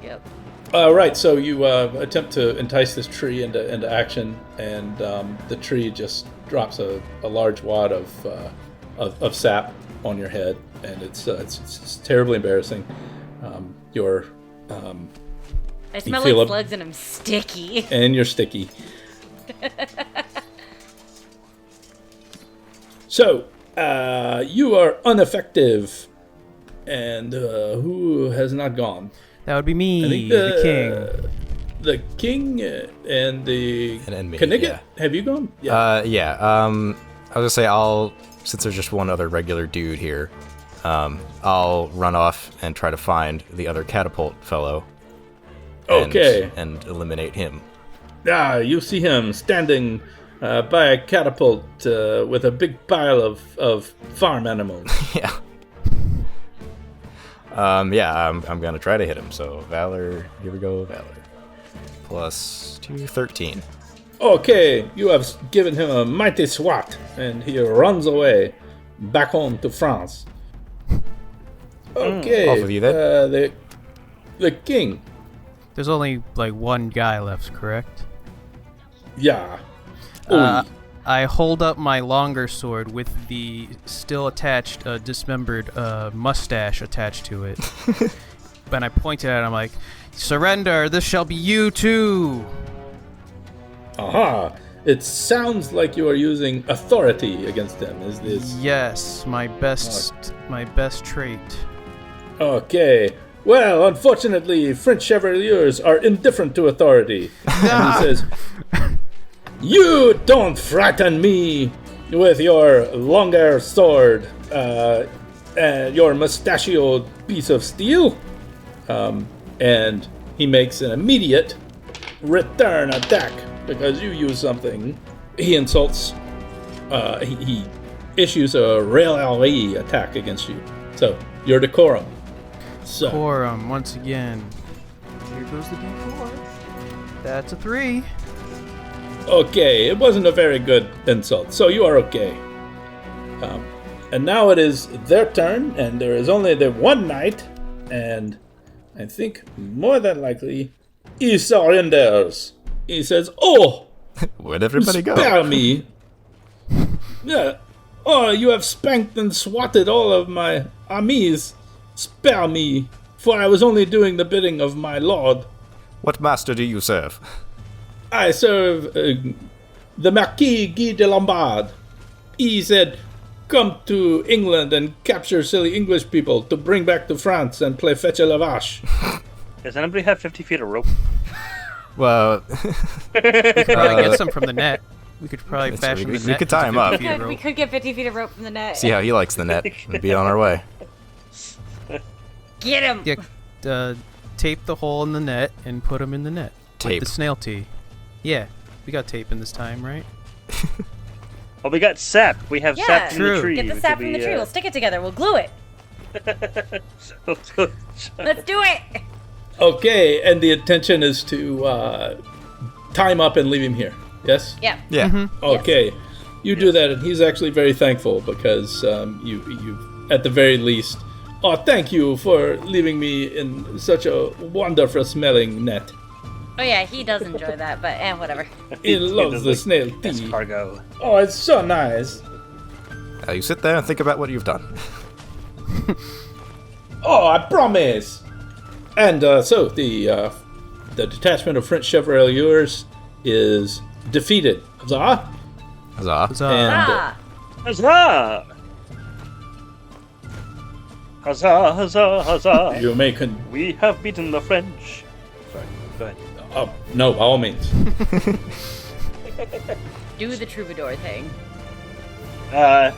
Yep. Right, so you attempt to entice this tree into action, and the tree just drops a large wad of sap on your head, and it's terribly embarrassing. I smell feel like a- slugs and I'm sticky. And you're sticky. So, you are ineffective, and who has not gone? That would be me, I think the king. The king and the And me, Knigget. yeah. Have you gone? I was gonna say since there's just one other regular dude here, I'll run off and try to find the other catapult fellow. Okay. And eliminate him. You see him standing by a catapult with a big pile of farm animals. Yeah. I'm gonna try to hit him. So Valor, here we go, Valor. Plus 2, 13. Okay, you have given him a mighty swat, and he runs away back home to France. Okay, Off with you then. The king. There's only like one guy left, correct? Yeah. I hold up my longer sword with the still attached, dismembered mustache attached to it. And I point it at him like, "Surrender! This shall be you too!" Aha! It sounds like you are using authority against him. Is this Yes, my best trait. okay? Well, unfortunately, French chevaliers are indifferent to authority. And he says, "You don't frighten me with your longer sword, and your mustachioed piece of steel." And he makes an immediate return attack because you use something. He insults. He issues a raillery attack against you. So your decorum. So Quorum once again. Here goes the D4. That's a 3. okay, it wasn't a very good insult. So you are okay. And now it is their turn, and there is only the one knight, and I think more than likely he surrenders. He says, "Oh, Where'd everybody go? spare me! Yeah. Oh, you have spanked and swatted all of my amis. Spare me, for I was only doing the bidding of my lord. What master do you serve? I serve the Marquis Guy de Lombard. He said, 'Come to England and capture silly English people to bring back to France and play fetch a la vache.'" Does anybody have 50 feet of rope? Well, Probably get some from the net. We could probably That's fashion right. the We net could tie into him up. 50 feet of We rope. could get 50 feet of rope from the net. see how he likes the net. We'd be on our way. Get him! Yeah, tape the hole in the net and put him in the net. Tape. With the snail tea. Yeah, we got tape in this time, right? Well, we got sap. We have Yeah. sap from True. the tree. Get the We sap could from the be, tree. We'll stick it together. We'll glue it. Let's do it! Okay, and the intention is to tie him up and leave him here. Yes? Yeah. Yeah. Okay, you do that, and he's actually very thankful because you, at the very least, thank you for leaving me in such a wonderful smelling net. Oh yeah, he does enjoy that, but whatever. He loves does the like snail That's tea. cargo. Oh, it's so nice. You sit there and think about what you've done. Oh, I promise. And so the detachment of French chevaliers is defeated. Huzzah! Huzzah. Huzzah. And Ah! Huzzah! Huzzah, huzzah, huzzah. you may We have beaten the French. Sorry, go ahead. No, by all means. Do the troubadour thing. Now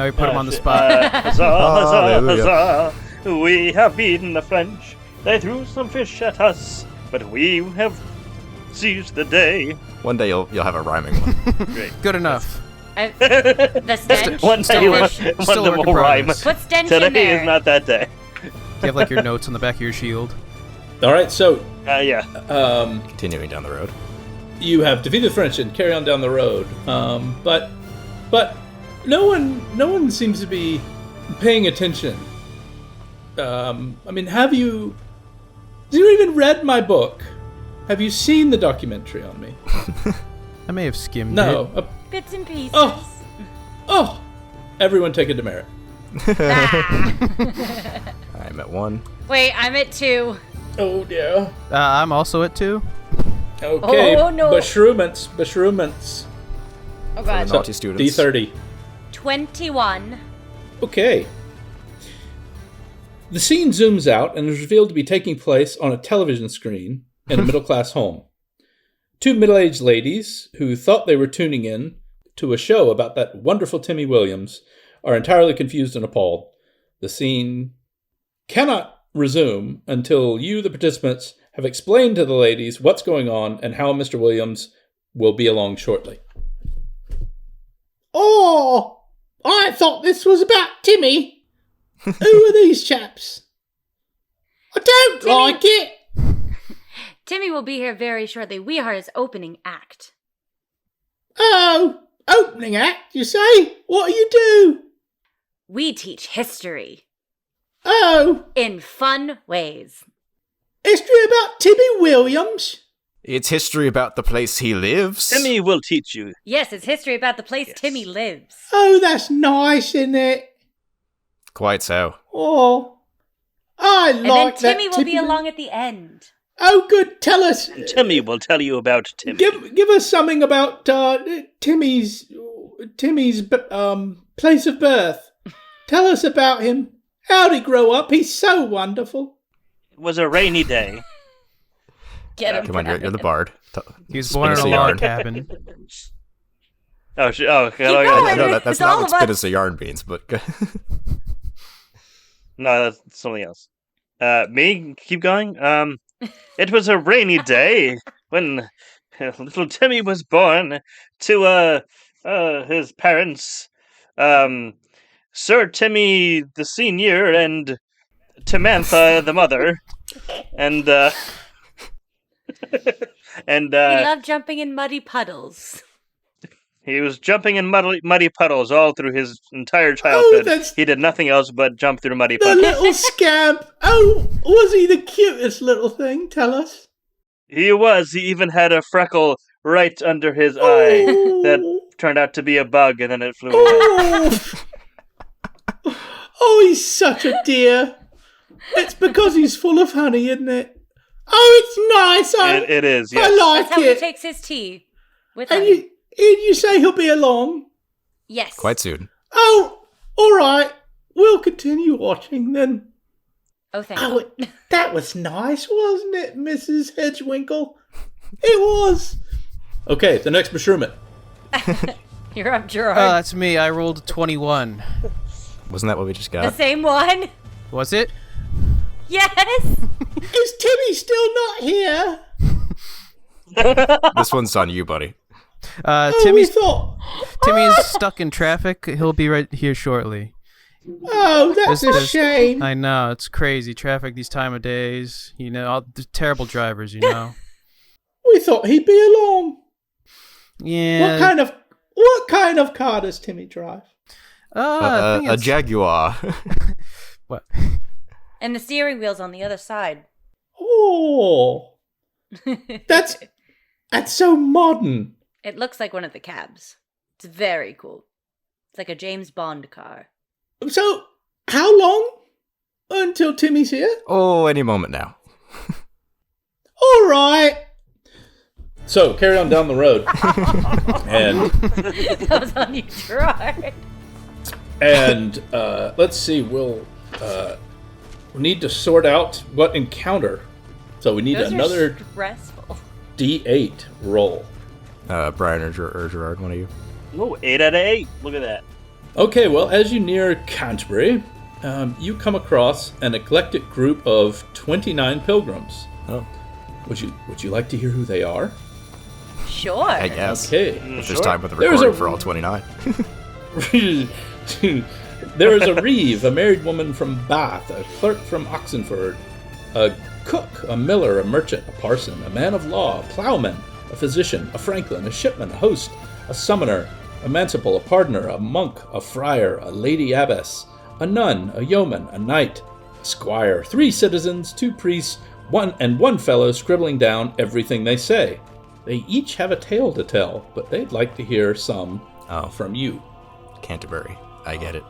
we put him on the spot. Huzzah, Hallelujah. huzzah. We have beaten the French. They threw some fish at us, but we have seized the day. One day you'll have a rhyming one. Great. Good enough. The stench. One day one Still of them work in will rhyme. progress. Put stench in Today there. is not that day. You have like your notes on the back of your shield. All right, so Yeah. Continuing down the road. you have defeated the French and carry on down the road. But no one seems to be paying attention. I mean, have you even read my book? Have you seen the documentary on me? I may have skimmed No. it. Bits and pieces. Oh, everyone take a demerit. I'm at 1. Wait, I'm at 2. Oh dear. I'm also at 2. Okay. Oh, no. Bashrooments. Oh god. Naughty students. D30. 21. Okay. The scene zooms out and is revealed to be taking place on a television screen in a middle-class home. 2 middle-aged ladies who thought they were tuning in to a show about that wonderful Timmy Williams are entirely confused and appalled. The scene cannot resume until you, the participants, have explained to the ladies what's going on and how Mr. Williams will be along shortly. Oh, I thought this was about Timmy. Who are these chaps? I don't Timmy. like it. Timmy will be here very shortly. We are his opening act. Oh, opening act, you say? What do you do? We teach history Oh, in fun ways. history about Timmy Williams. It's history about the place he lives. Timmy will teach you. Yes, it's history about the place Yes. Timmy lives. Oh, that's nice, isn't it? Quite so. Oh, I And like then that. Timmy will be along at the end. Oh, good. Tell us. Timmy will tell you about Timmy. Give us something about Timmy's place of birth. Tell us about him. How'd he grow up? He's so wonderful. It was a rainy day. Get him. Come on, you're the bard. He was Spin born in us a a log yarn. cabin. Oh, going. I know that's It's all not what of spin us. us a yarn means, but No, that's something else. Me? Keep going? It was a rainy day when little Timmy was born to, his parents, Sir Timmy the Senior and Timantha the mother. And, and, He loved jumping in muddy puddles. he was jumping in muddy puddles all through his entire childhood. that's- He did nothing else but jump through muddy The puddles. little scamp. Oh, was he the cutest little thing? Tell us. He was. He even had a freckle right under his eye that turned out to be a bug, and then it flew away. Oh. Oh, he's such a dear. It's because he's full of honey, isn't it? Oh, it's nice. It is, I yes. like That's how he it. takes his tea. With And honey. you say he'll be along? Yes. quite soon. Oh, all right. We'll continue watching then. Oh, thank Oh, you. that was nice, wasn't it, Mrs. Hedgewinkle? It was. Okay, the next bashroomit. You're up, Gerard. That's me. I rolled a 21. Wasn't that what we just the got? same one? Was it? Yes! Is Timmy still not here? This one's on you, buddy. Oh, we Timmy's thought. Timmy's stuck in traffic. He'll be right here shortly. Oh, that's a There's- shame. I know, it's crazy. Traffic these time of days. You know, all the terrible drivers, you know. We thought he'd be along. Yeah. What kind of car does Timmy drive? I think A it's- Jaguar. What? And the steering wheel's on the other side. Oh, that's so modern. It looks like one of the cabs. It's very cool. It's like a James Bond car. So, how long until Timmy's here? Oh, any moment now. All right. So, carry on down the road. and That was on you, Gerard. let's see, we'll need to sort out what encounter So we need Those another are stressful. D8 roll. Brian or Gerard, one of you. Oh, 8 out of 8. Look at that. Okay, well, as you near Canterbury, you come across an eclectic group of 29 pilgrims. Oh, Would you like to hear who they are? Sure. I guess. Okay. If there's time with the There's recording a- for all 29. There is a Reeve, a married woman from Bath, a clerk from Oxenford, a cook, a miller, a merchant, a parson, a man of law, a ploughman, a physician, a franklin, a shipman, a host, a summoner, a manciple, a pardoner, a monk, a friar, a lady abbess, a nun, a yeoman, a knight, a squire, 3 citizens, 2 priests, one fellow scribbling down everything they say. They each have a tale to tell, but they'd like to hear some from you. Canterbury. I get it.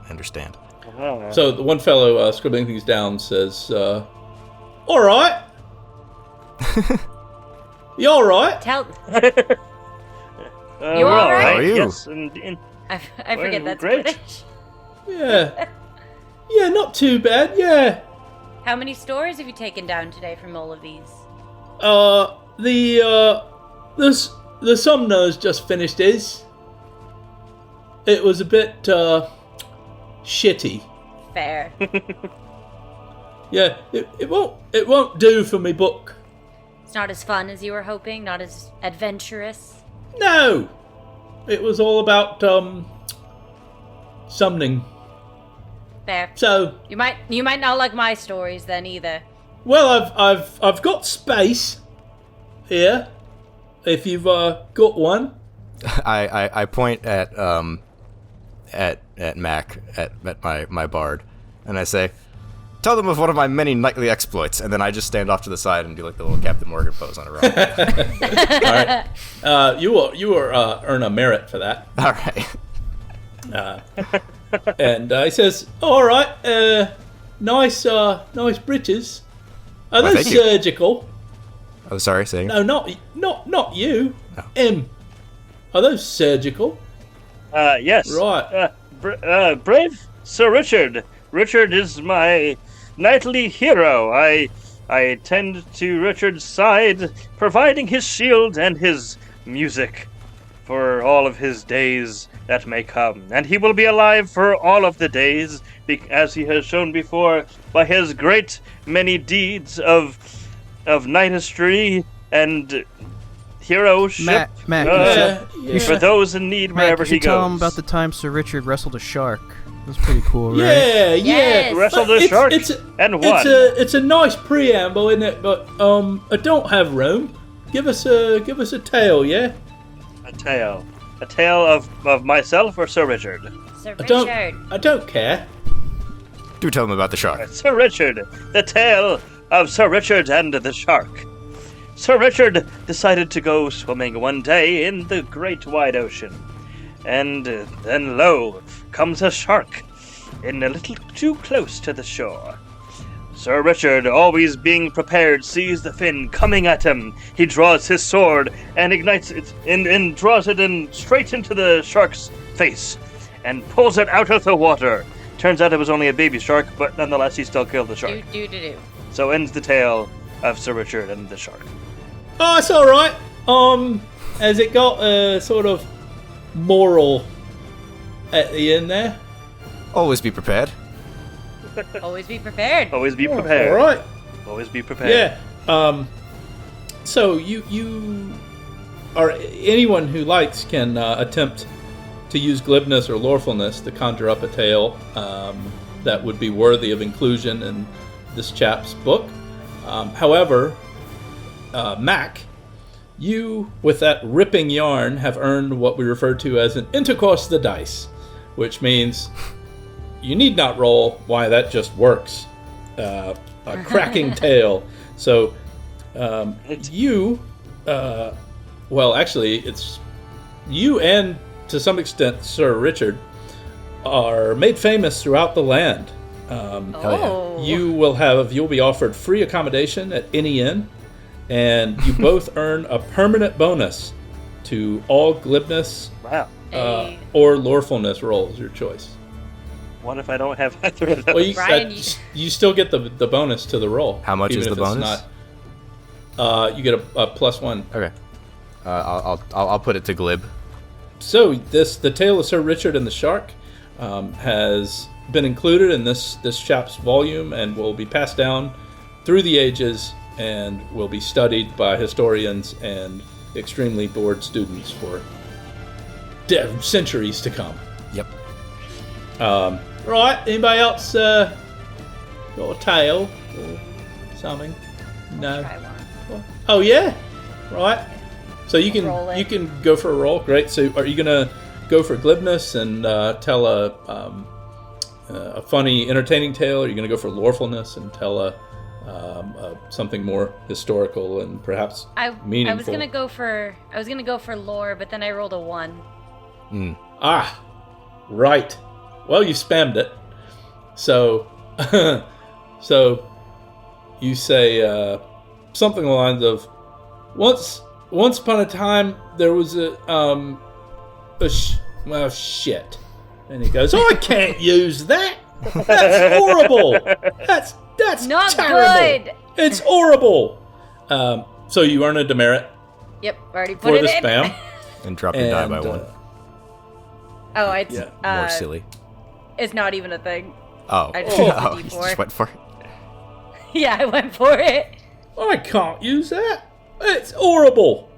I understand. Oh, So the one fellow scribbling things down says, all right. You all right? Tell. we're all all right? right. How are you? Yes, I forget Well, that's great. British. Yeah. Yeah, not too bad, yeah. How many stories have you taken down today from all of these? The Sumner's just finished his. It was a bit, shitty. Fair. Yeah, it won't do for me book. It's not as fun as you were hoping, not as adventurous. No! It was all about, summoning. Fair. So, You might not like my stories then either. well, I've got space here. If you've got one. I point at Mac at my bard, and I say, "Tell them of one of my many nightly exploits," and then I just stand off to the side and do like the little Captain Morgan pose on a rock. All right. You will earn a merit for that. All right. And he says, "All right, nice breeches. Are Well, those thank you. surgical? Oh, sorry. Saying. No, not you. No. Are those surgical? yes. Right. Brave Sir Richard. Richard is my knightly hero. I tend to Richard's side, providing his shield and his music for all of his days that may come. And he will be alive for all of the days, as he has shown before by his great many deeds of knightistry and heroship. Matt, you Yeah. For those in need Matt, wherever you he should goes. tell him about the time Sir Richard wrestled a shark. It was pretty cool, right? Yeah, Yes. Wrestled But a shark and won. It's a nice preamble, isn't it? But I don't have room. Give us a tale, yeah. A tale of myself or Sir Richard. Sir I don't care. Do tell them about the shark. Sir Richard, the tale of Sir Richard and the shark. Sir Richard decided to go swimming one day in the great wide ocean. And then lo, comes a shark in a little too close to the shore. Sir Richard, always being prepared, sees the fin coming at him. He draws his sword and ignites it and draws it in straight into the shark's face and pulls it out of the water. Turns out it was only a baby shark, but nonetheless he still killed the shark. Do. So ends the tale of Sir Richard and the shark. Oh, it's all right. Has it got a sort of moral at the end there? Always be prepared. Always be prepared. Always be prepared. All right. Always be prepared. Yeah. So you or anyone who likes can attempt to use glibness or lorefulness to conjure up a tale that would be worthy of inclusion in this chap's book. However, Mac, you, with that ripping yarn, have earned what we refer to as an intercourse the dice, which means you need not roll. Why, that just works. A cracking tale. So, well, actually, it's you and, to some extent, Sir Richard, are made famous throughout the land. You'll be offered free accommodation at any inn, and you both earn a permanent bonus to all glibness Wow. or lorefulness rolls, your choice. What if I don't have either of those? Well, Brian, you still get the bonus to the roll. How much even is if the it's bonus? You get a +1. Okay. I'll put it to glib. So the tale of Sir Richard and the Shark has been included in this chap's volume and will be passed down through the ages and will be studied by historians and extremely bored students for centuries to come. Yep. Right. Anybody else got a tale or something? No. Try one. Oh yeah. Right. So you Roll it. can go for a roll. Great. So are you gonna go for glibness and tell a funny, entertaining tale? Or are you gonna go for lorefulness and tell something more historical and perhaps meaningful? I was gonna go for lore, but then I rolled a 1. Ah, right. Well, you spammed it. So, so you say something along the lines of, once upon a time there was well, shit. And he goes, oh, I can't use that. That's horrible. That's Not terrible. good. It's horrible. So you earn a demerit Yep, already put for it the in. spam. And drop your die by one. Oh, it's Yeah, More silly. It's not even a thing. Oh. I just used the Oh, you D4. just went for it. Yeah, I went for it. I can't use that. It's horrible.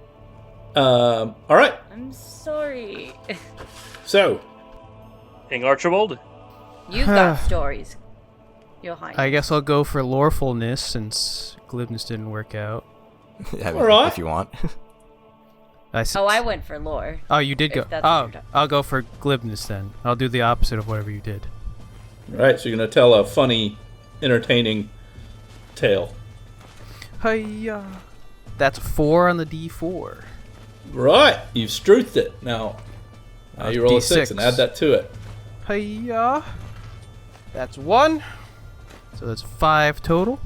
All right. I'm sorry. So, King Archibald. You've got stories, Your Highness. I guess I'll go for lorefulness since glibness didn't work out. I mean, All right. if you want. I went for lore. Oh, you did go. If that's what Oh, you're talking- I'll go for glibness then. I'll do the opposite of whatever you did. all right. So you're gonna tell a funny, entertaining tale. Hiya. That's 4 on the D4. Right. You've struthed it. Now you roll a 6 and D6. add that to it. Hiya. That's 1. So that's 5 total.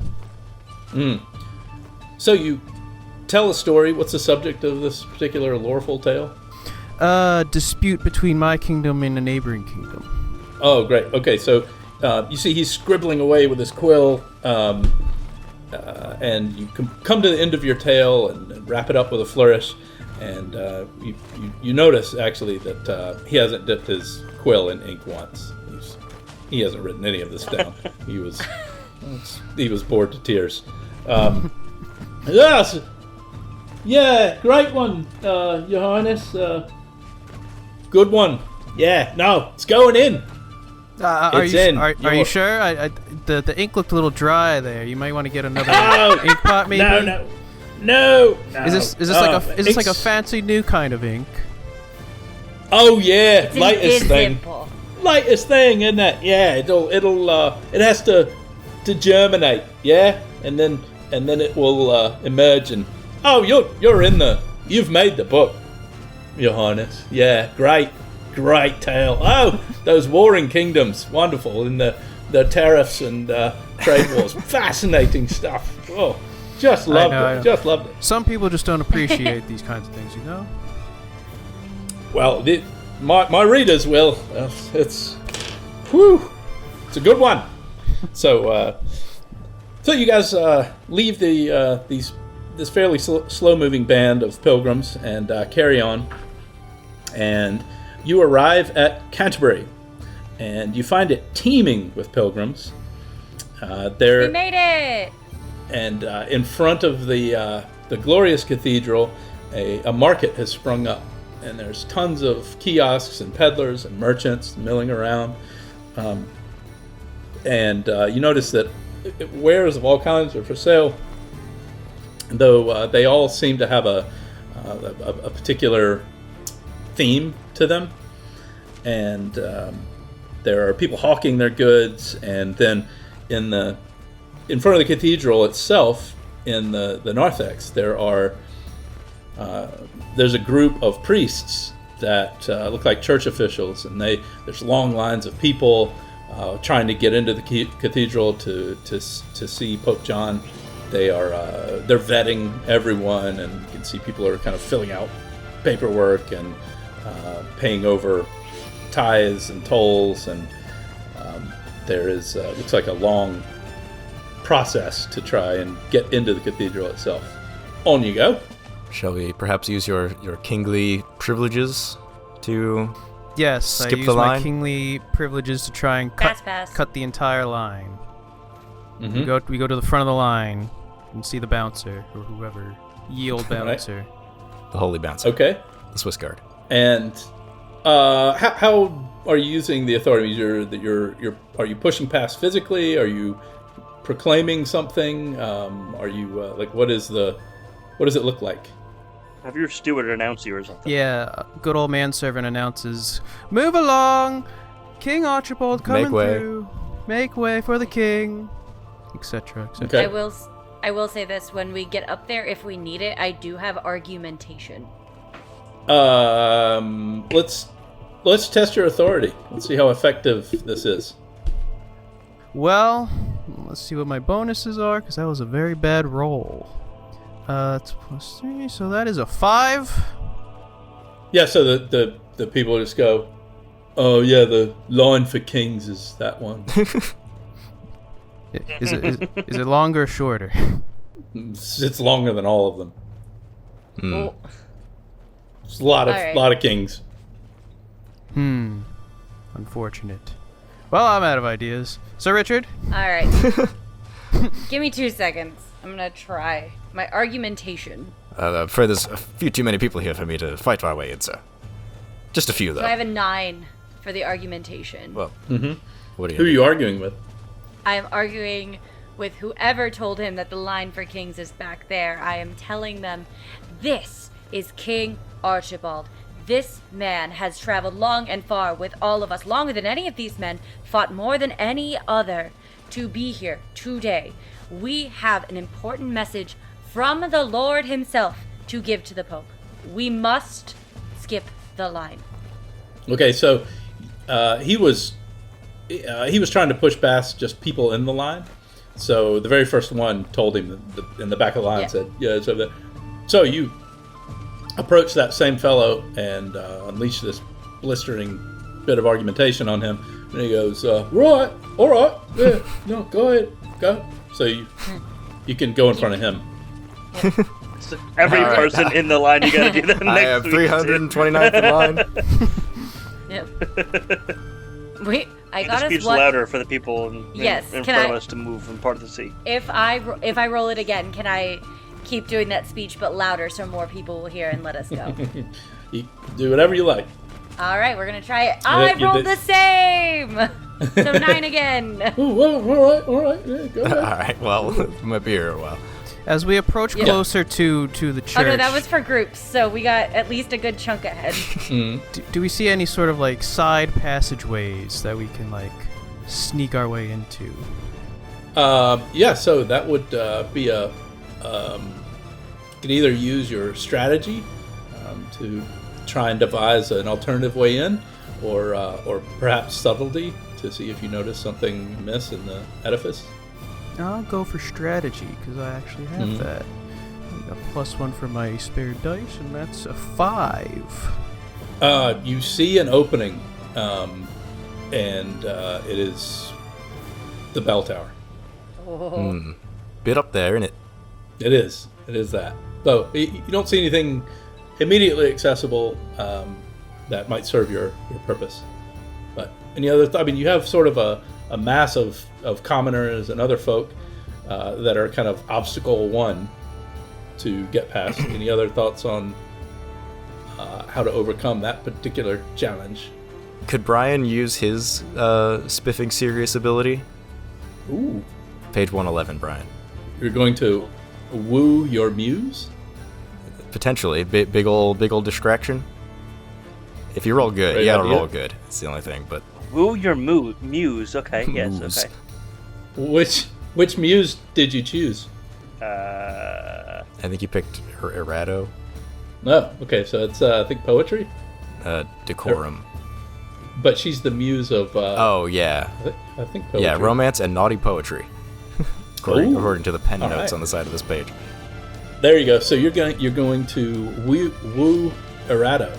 So you tell a story. What's the subject of this particular loreful tale? Dispute between my kingdom and a neighboring kingdom. Oh, great. Okay, so you see he's scribbling away with his quill, and you come to the end of your tale and wrap it up with a flourish, and you notice actually that he hasn't dipped his quill in ink once. He hasn't written any of this down. He was bored to tears. Yes, yeah, great one, Your Highness. Good one. Yeah, no, it's going in. Are It's you, in. Are You're- you sure? The ink looked a little dry there. You might want to get another No, ink pot, maybe. No. Is this like a fancy new kind of ink? Oh yeah, It's latest thing. invisible. Latest thing, isn't it? Yeah, it has to germinate, yeah, and then it will emerge. And oh, you've made the book, Your Highness. Yeah, great tale. Oh, those warring kingdoms, wonderful, and the tariffs and trade wars, fascinating stuff. Oh, just loved I it. know. Just loved it. Some people just don't appreciate these kinds of things, you know? Well, my readers will. It's a good one. So you guys leave this fairly slow-moving band of pilgrims and carry on, and you arrive at Canterbury, and you find it teeming with pilgrims. We made it. And in front of the glorious cathedral, a market has sprung up, and there's tons of kiosks and peddlers and merchants milling around. And you notice that wares of all kinds are for sale, though they all seem to have a particular theme to them. And there are people hawking their goods, and then in front of the cathedral itself, in the narthex, there's a group of priests that look like church officials, and there's long lines of people trying to get into the cathedral to see Pope John. They're vetting everyone, and you can see people are kind of filling out paperwork and paying over tithes and tolls, and there is looks like a long process to try and get into the cathedral itself. on you go. Shall we perhaps use your kingly privileges to Yes, skip I use the my line? kingly privileges to try and Fast pass. cut the entire line. Mm-hmm. We go to the front of the line and see the bouncer or whoever. Ye old bouncer. The holy bouncer, Okay. the Swiss Guard. And how are you using the authority? Are you pushing past physically? Are you proclaiming something? Are you what does it look like? Have your steward announce you or something. Yeah, good old manservant announces, "Move along! King Archibald coming Make way. through. Make way for the king," etc., etc. Okay. I will say this: when we get up there, if we need it, I do have argumentation. Let's test your authority. Let's see how effective this is. Well, let's see what my bonuses are, because that was a very bad roll. It's +3, so that is a 5. Yeah. So the people just go, "Oh yeah, the line for kings is that one." Is it longer or shorter? It's longer than all of them. Well, It's a lot All of kings. Unfortunate. Well, I'm out of ideas. Sir Richard? all right. Give me 2 seconds. I'm gonna try my argumentation. For there's a few too many people here for me to fight my way in, sir. Just a few, though. So I have a 9 for the argumentation. Well, what are Who are you? you arguing with? I am arguing with whoever told him that the line for kings is back there. I am telling them, this is King Archibald. This man has traveled long and far with all of us, longer than any of these men, fought more than any other to be here today. We have an important message from the Lord himself to give to the Pope. We must skip the line. Okay, so he was trying to push past just people in the line. So the very first one told him in the back of the line, Yeah. said, "Yeah, it's over there." So you approach that same fellow and unleash this blistering bit of argumentation on him, and he goes, "Right, all right, yeah, no, go ahead, go." So you can go in front of him. So every All right. person in the line, you gotta do that next I have week. 329th in line. Yep. I The got us speech one. louder for the people in Yes, front can of I- us to move from part of the sea. If I roll it again, can I keep doing that speech but louder so more people will hear and let us go? You do whatever you like. All right, we're gonna try it. I you rolled did- the same. So 9 again. Oh, well, all right, yeah, go All ahead. right, well, we might be here a while. As we approach Yeah. closer to the church, Oh no, that was for groups, so we got at least a good chunk ahead. do we see any sort of like side passageways that we can like sneak our way into? Yeah, so that would be you could either use your strategy to try and devise an alternative way in, or perhaps subtlety to see if you notice something amiss in the edifice. I'll go for strategy because I actually have that. I got +1 for my spare dice, and that's a 5. You see an opening, and it is the bell tower. Bit up there, innit? It is that. So you don't see anything immediately accessible that might serve your purpose. But any other? You have sort of a mass of commoners and other folk that are kind of obstacle one to get past. Any other thoughts on how to overcome that particular challenge? Could Brian use his spiffing serious ability? Ooh, Page 111, Brian. you're going to woo your muse? Potentially, big old distraction. If you roll good, Great you gotta idea. roll good. It's the only thing, but Woo your muse. Okay, yes, Muse. okay. Which muse did you choose? I think you picked her errato, No, okay, so it's I think poetry, decorum. but she's the muse of. Oh yeah, I think poetry. yeah, romance and naughty poetry. according, Ooh. according to the pen All notes right. on the side of this page. There you go. So you're going to woo Erato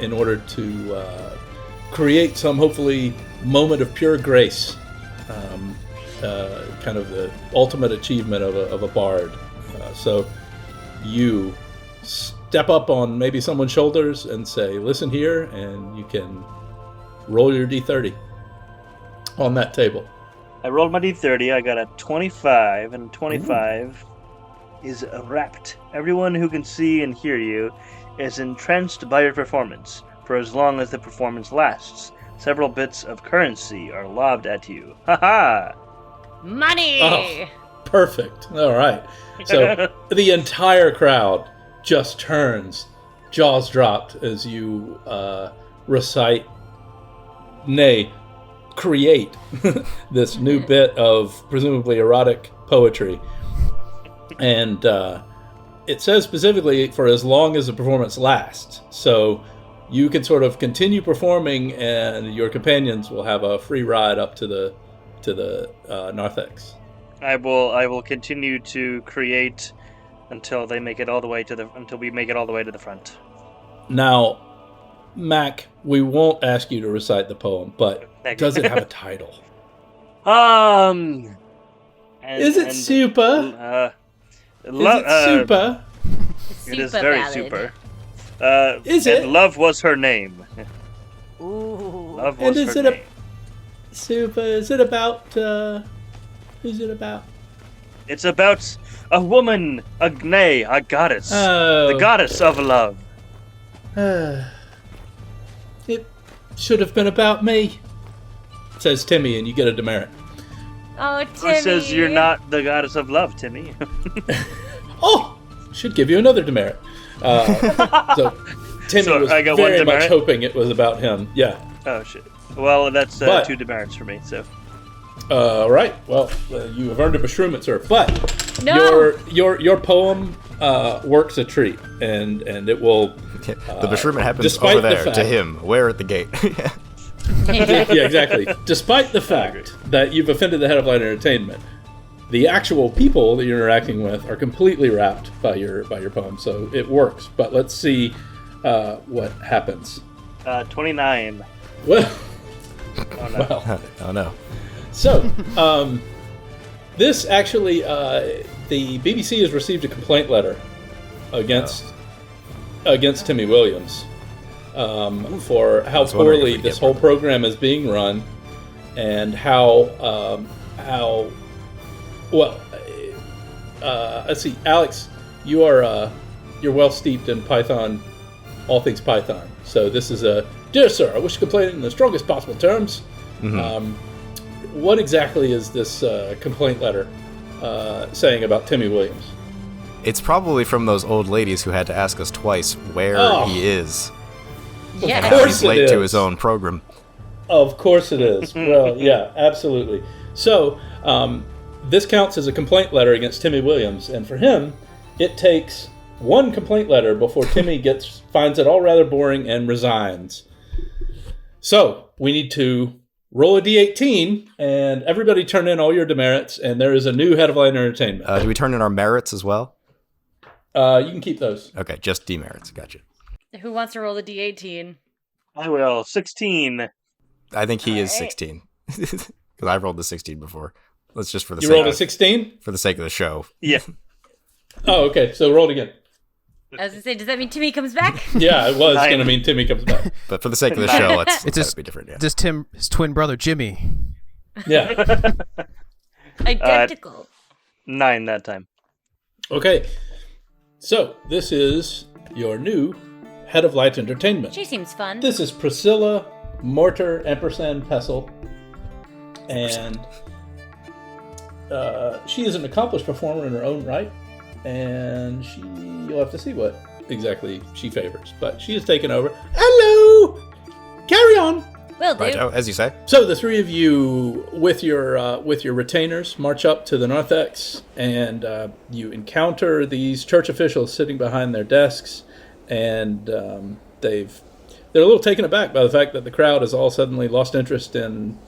in order to create some hopefully moment of pure grace, kind of the ultimate achievement of a bard. So you step up on maybe someone's shoulders and say, listen here, and you can roll your d30 on that table. I rolled my d30. I got a 25, and 25 is wrapped. Everyone who can see and hear you is entranced by your performance for as long as the performance lasts. Several bits of currency are lobbed at you. Ha ha! Money! Oh, perfect. All right. So the entire crowd just turns, jaws dropped, as you recite, nay, create this new bit of presumably erotic poetry. And it says specifically for as long as the performance lasts. So you can sort of continue performing, and your companions will have a free ride up to the narthex. I will continue to create until they make it all the way until we make it all the way to the front. Now, Mac, we won't ask you to recite the poem, but does it have a title? Is it super? Is it super? It is very ballad. super. Is it? And love was her name. Ooh. Love was And is her it name. Super? Is it about? Who's it about? It's about a woman, a goddess, the goddess of love. It should have been about me, says Timmy, and you get a demerit. Oh, Timmy. Who says you're not the goddess of love, Timmy? Oh, should give you another demerit. So Timmy So was I got one very much demerit? hoping it was about him. Yeah. Oh shit. Well, that's But- 2 demerits for me. So Right. Well, you have earned a beshroomment, sir. But No. your poem works a treat, and it will. The beshroomment happens despite over the there fact- to him. Where at the gate? Yeah, exactly. Despite the fact that you've offended the head of Light Entertainment, the actual people that you're interacting with are completely wrapped by your poem, so it works. But let's see what happens. 29. Well, Oh no. well. Oh no. So, this actually, the BBC has received a complaint letter against Timmy Williams for how was wondering if poorly we'd this get whole one. program is being run, and how well. Let's see, Alex, you're well steeped in Python, all things Python. So this is a dear sir. I wish to complain in the strongest possible terms. What exactly is this complaint letter saying about Timmy Williams? It's probably from those old ladies who had to ask us twice where Oh. he is. Yeah. And how course he's it late to is. his own program. Of course it is. Well, yeah, absolutely. So, this counts as a complaint letter against Timmy Williams, and for him, it takes one complaint letter before Timmy finds it all rather boring and resigns. So, we need to roll a d18, and everybody turn in all your demerits, and there is a new head of Light Entertainment. Do we turn in our merits as well? You can keep those. Okay, just demerits. Gotcha. Who wants to roll the D18? I will. 16. I think he is Alright. 16. Because I rolled the 16 before. Let's just for the You sake rolled a of, 16? for the sake of the show. Yeah. Oh, okay, so roll it again. I was gonna say, does that mean Timmy comes back? Yeah, it was Nine. going to mean Timmy comes back. But for the sake of the show, let's It's have just- it be different. Yeah. Just his twin brother Jimmy. Yeah. Identical. 9 that time. Okay, so this is your new head of Light Entertainment. She seems fun. This is Priscilla Mortar Ampersand Pessel, and she is an accomplished performer in her own right, and you'll have to see what exactly she favors, but she has taken over. Hello! Carry on! Will do. Right, oh, as you say. So the three of you, with your retainers, march up to the narthex, and you encounter these church officials sitting behind their desks, and they're a little taken aback by the fact that the crowd has all suddenly lost interest in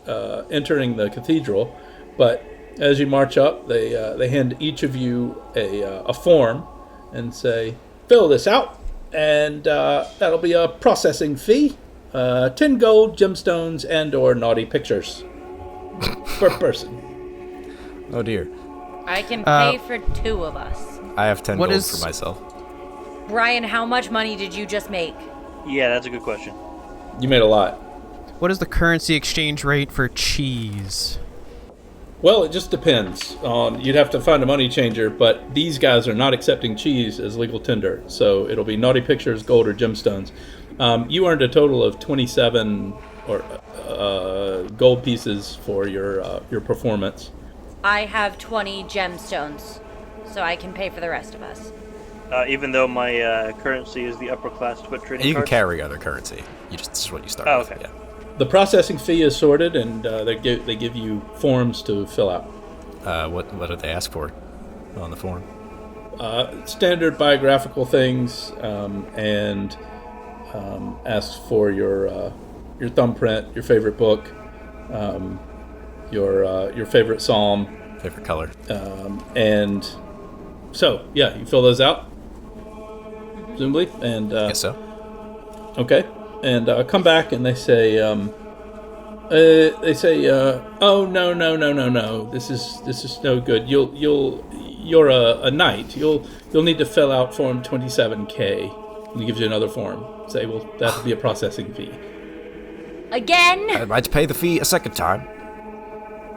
entering the cathedral. But as you march up, they hand each of you a form and say, "Fill this out, and that'll be a processing fee." 10 gold, gemstones, and/or naughty pictures per person. Oh dear. I can pay for 2 of us. I have 10 What gold is- for myself. Brian, how much money did you just make? Yeah, that's a good question. You made a lot. What is the currency exchange rate for cheese? Well, it just depends on. You'd have to find a money changer, but these guys are not accepting cheese as legal tender, so it'll be naughty pictures, gold, or gemstones. You earned a total of 27 gold pieces for your performance. I have 20 gemstones, so I can pay for the rest of us. Even though my currency is the upper class Twit trading You can cards. carry other currency. This is what you start Oh, with. okay. Yeah. The processing fee is sorted, and they give you forms to fill out. What did they ask for on the form? Standard biographical things, and asks for your thumbprint, your favorite book, your favorite psalm, Favorite color? and so yeah, you fill those out, presumably, and Guess so. okay, and come back, and they say, oh no, this is no good. You're a knight. You'll need to fill out form 27K. And he gives you another form. Say, well, that'll be a processing fee. Again? I'd like to pay the fee a second time.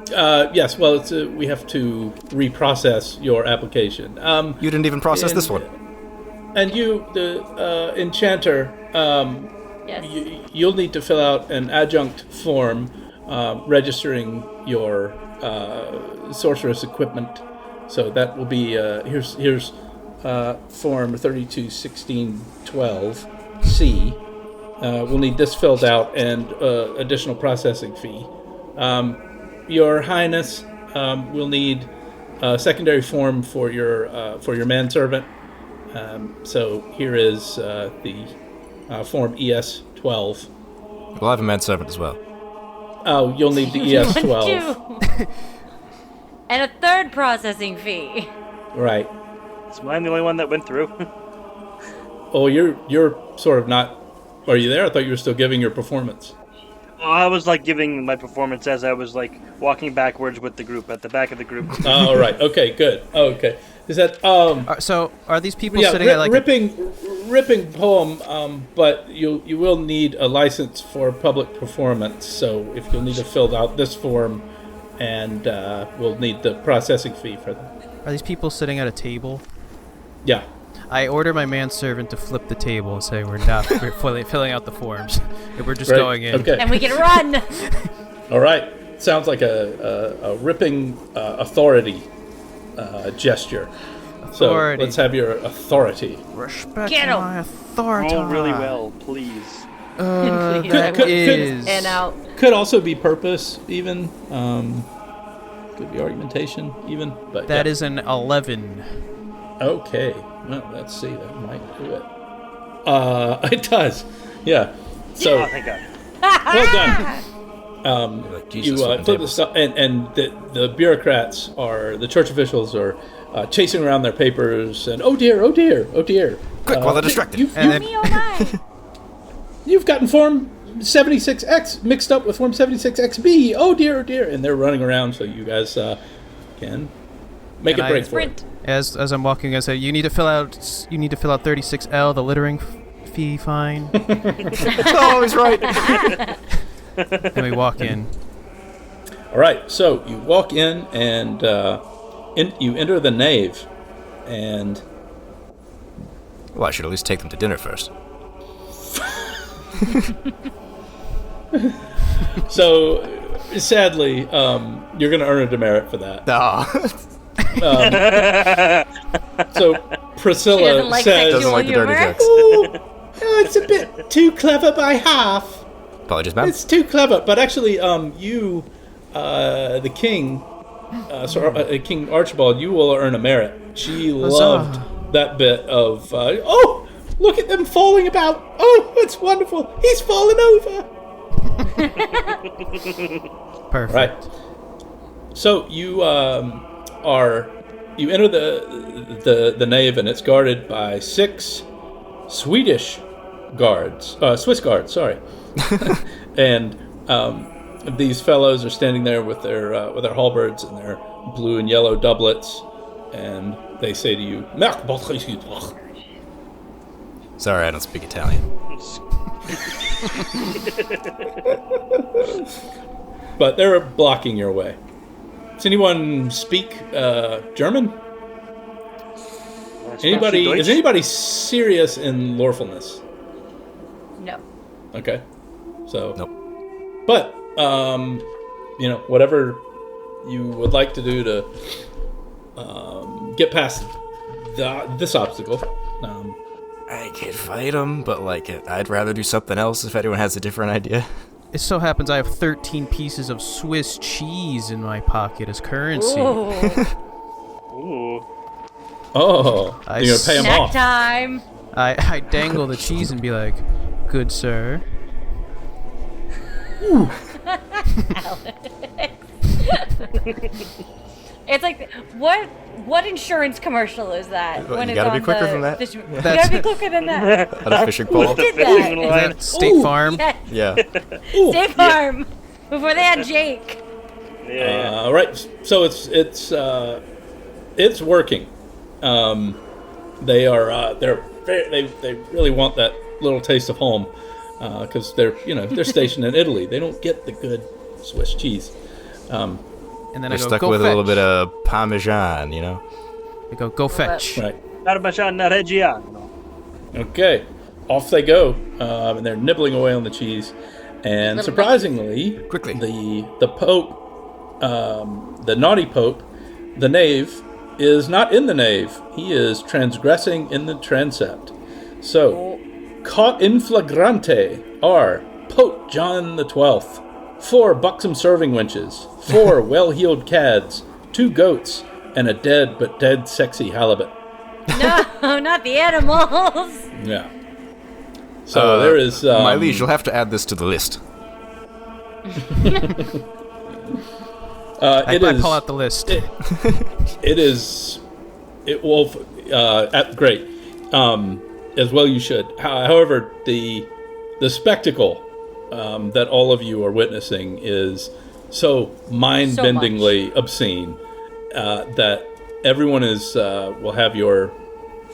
Yes, well, it's we have to reprocess your application. You didn't even process this one. And you, the enchanter, Yes. you'll need to fill out an adjunct form registering your sorceress equipment. So that will be here's form 321612C. We'll need this filled out and additional processing fee. Your Highness will need a secondary form for your manservant. So here is the form ES12. We'll have a manservant as well. Oh, you'll need the ES12. Two. And a third processing fee. Right. Is mine the only one that went through? Oh, you're sort of not. Are you there? I thought you were still giving your performance. Oh, I was like giving my performance as I was like walking backwards with the group at the back of the group. Oh, right. Okay, good. Okay. Is that So, are these people yeah, sitting at like ripping poem, but you will need a license for public performance. So if you'll need to fill out this form, and we'll need the processing fee for that. Are these people sitting at a table? Yeah. I order my manservant to flip the table and say we're filling out the forms. And we're just Great. going in. Okay. And we can run. All right. Sounds like a ripping authority gesture. Authority. So let's have your authority. Respect Get 'em. my authority. Roll really well, please. Please, That could- is... And out. Could also be purpose, even. Could be argumentation, even. But That yeah. is an 11. Okay. Well, let's see. That might do it. It does. Yeah. So Oh, thank God. well done. Like, You Jesus, flipping flip the tables. stuff, and the bureaucrats the church officials are chasing around their papers, and oh dear. Quick, while they're distracted. And then, Me, oh my. You've gotten Form 76X mixed up with Form 76XB. Oh dear, and they're running around, so you guys can make And a break for Sprint. it. as I'm walking, I say, you need to fill out 36L, the littering fee fine. Oh, he's right. And we walk in. All right, so you walk in, and you enter the nave, and Well, I should at least take them to dinner first. so sadly, you're going to earn a demerit for that. So She Priscilla doesn't like says, Doesn't like the dirty humor. jokes. "Oh, it's a bit too clever by half. Apologies, ma'am. It's too clever." But actually, you, the king, King Archibald, you will earn a merit. She loved that bit of, oh, look at them falling about. Oh, it's wonderful. He's fallen over. Perfect. Right. So you you enter the nave, and it's guarded by 6 Swedish guards, Swiss guards, sorry. And these fellows are standing there with their halberds and their blue and yellow doublets, and they say to you, Sorry, I don't speak Italian. but they're blocking your way. Does anyone speak German? Anybody? Is anybody serious in lawfulness? No. Okay. So. Nope. But whatever you would like to do to get past this obstacle. I could fight him, but I'd rather do something else if anyone has a different idea. It so happens I have 13 pieces of Swiss cheese in my pocket as currency. Ooh. Ooh. Oh, you're gonna pay him Snack off. time. I dangle the cheese and be like, "Good sir." It's like what insurance commercial is that? Well, you gotta be quicker than that. You gotta be quicker than that. On a fishing pole. Did Fishing that? line. Is that State Farm? Yes. Yeah. State Farm. Before they had Jake. Yeah. Right. So it's working. They really want that little taste of home because they're stationed in Italy. They don't get the good Swiss cheese. And then They're I go, stuck "Go with fetch." a little bit of Parmesan, I go fetch. Right. Parmigiano Reggiano. Okay. Off they go, and they're nibbling away on the cheese. And Little surprisingly, Quickly. the Pope, the naughty Pope, the knave, is not in the nave. He is transgressing in the transept. So, caught in flagrante are Pope John the 12th, 4 buxom serving wenches, 4 well-heeled cads, 2 goats, and a dead sexy halibut. No, not the animals. Yeah. So there is... my liege, you'll have to add this to the list. I is- pull out the list. Great. As well you should. However, the spectacle that all of you are witnessing is so mind-bendingly obscene that everyone will have your...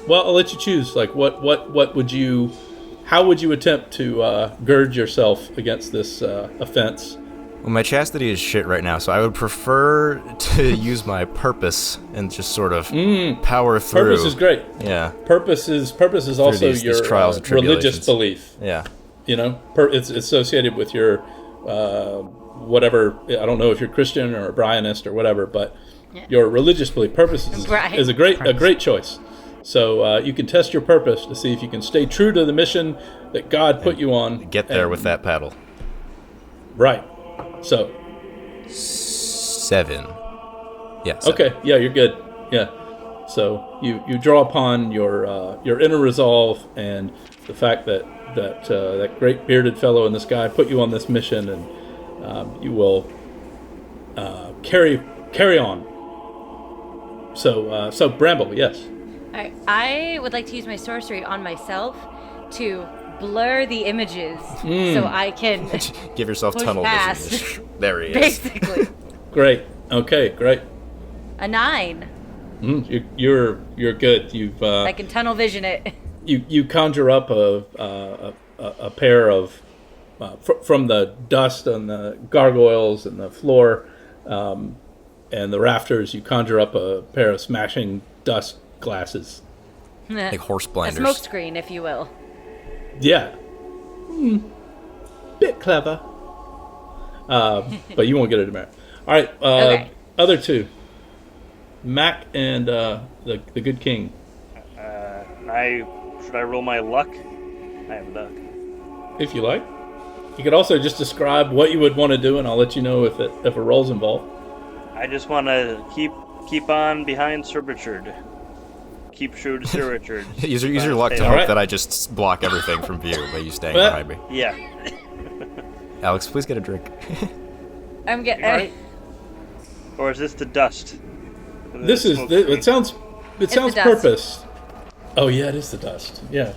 Well, I'll let you choose. Like, what would you... How would you attempt to gird yourself against this offense? Well, my chastity is shit right now, so I would prefer to use my purpose and just sort of power through. Purpose is great. Yeah. Purpose is also these your trials and religious tribulations. belief. Yeah. It's associated with your whatever. I don't know if you're Christian or a Brianist or whatever, but your religious belief. Purpose is a great choice. So you can test your purpose to see if you can stay true to the mission that God put you on. Get there with that paddle. Right. So 7. Yeah. 7. okay, yeah, you're good. Yeah. So you draw upon your inner resolve and the fact that that great bearded fellow and this guy put you on this mission, and you will carry on. So Bramble, yes. All right, I would like to use my sorcery on myself to blur the images so I can Give yourself push tunnel past. vision. There he is. Basically. Great. Okay. Great. A 9. You're good. You've I can tunnel vision it. you conjure up a pair of from the dust on the gargoyles and the floor and the rafters. You conjure up a pair of smashing dust glasses. Like horse A blinders. smoke screen, if you will. Yeah. Bit clever. But you won't get it tomorrow. All right. Okay. Other two. Mac and the good king. Should I roll my luck? I have luck. If you like. You could also just describe what you would want to do, and I'll let you know if a roll's involved. I just want to keep on behind Sir Richard. Keep true to Sir Richard. use your luck to All hope right. that I just block everything from view by you staying Well- behind me. Yeah. Alex, please get a drink. I'm getting. Right. Or is this the dust? This is Smoke it sounds the dust. purposed. Oh yeah, it is the dust. Yeah,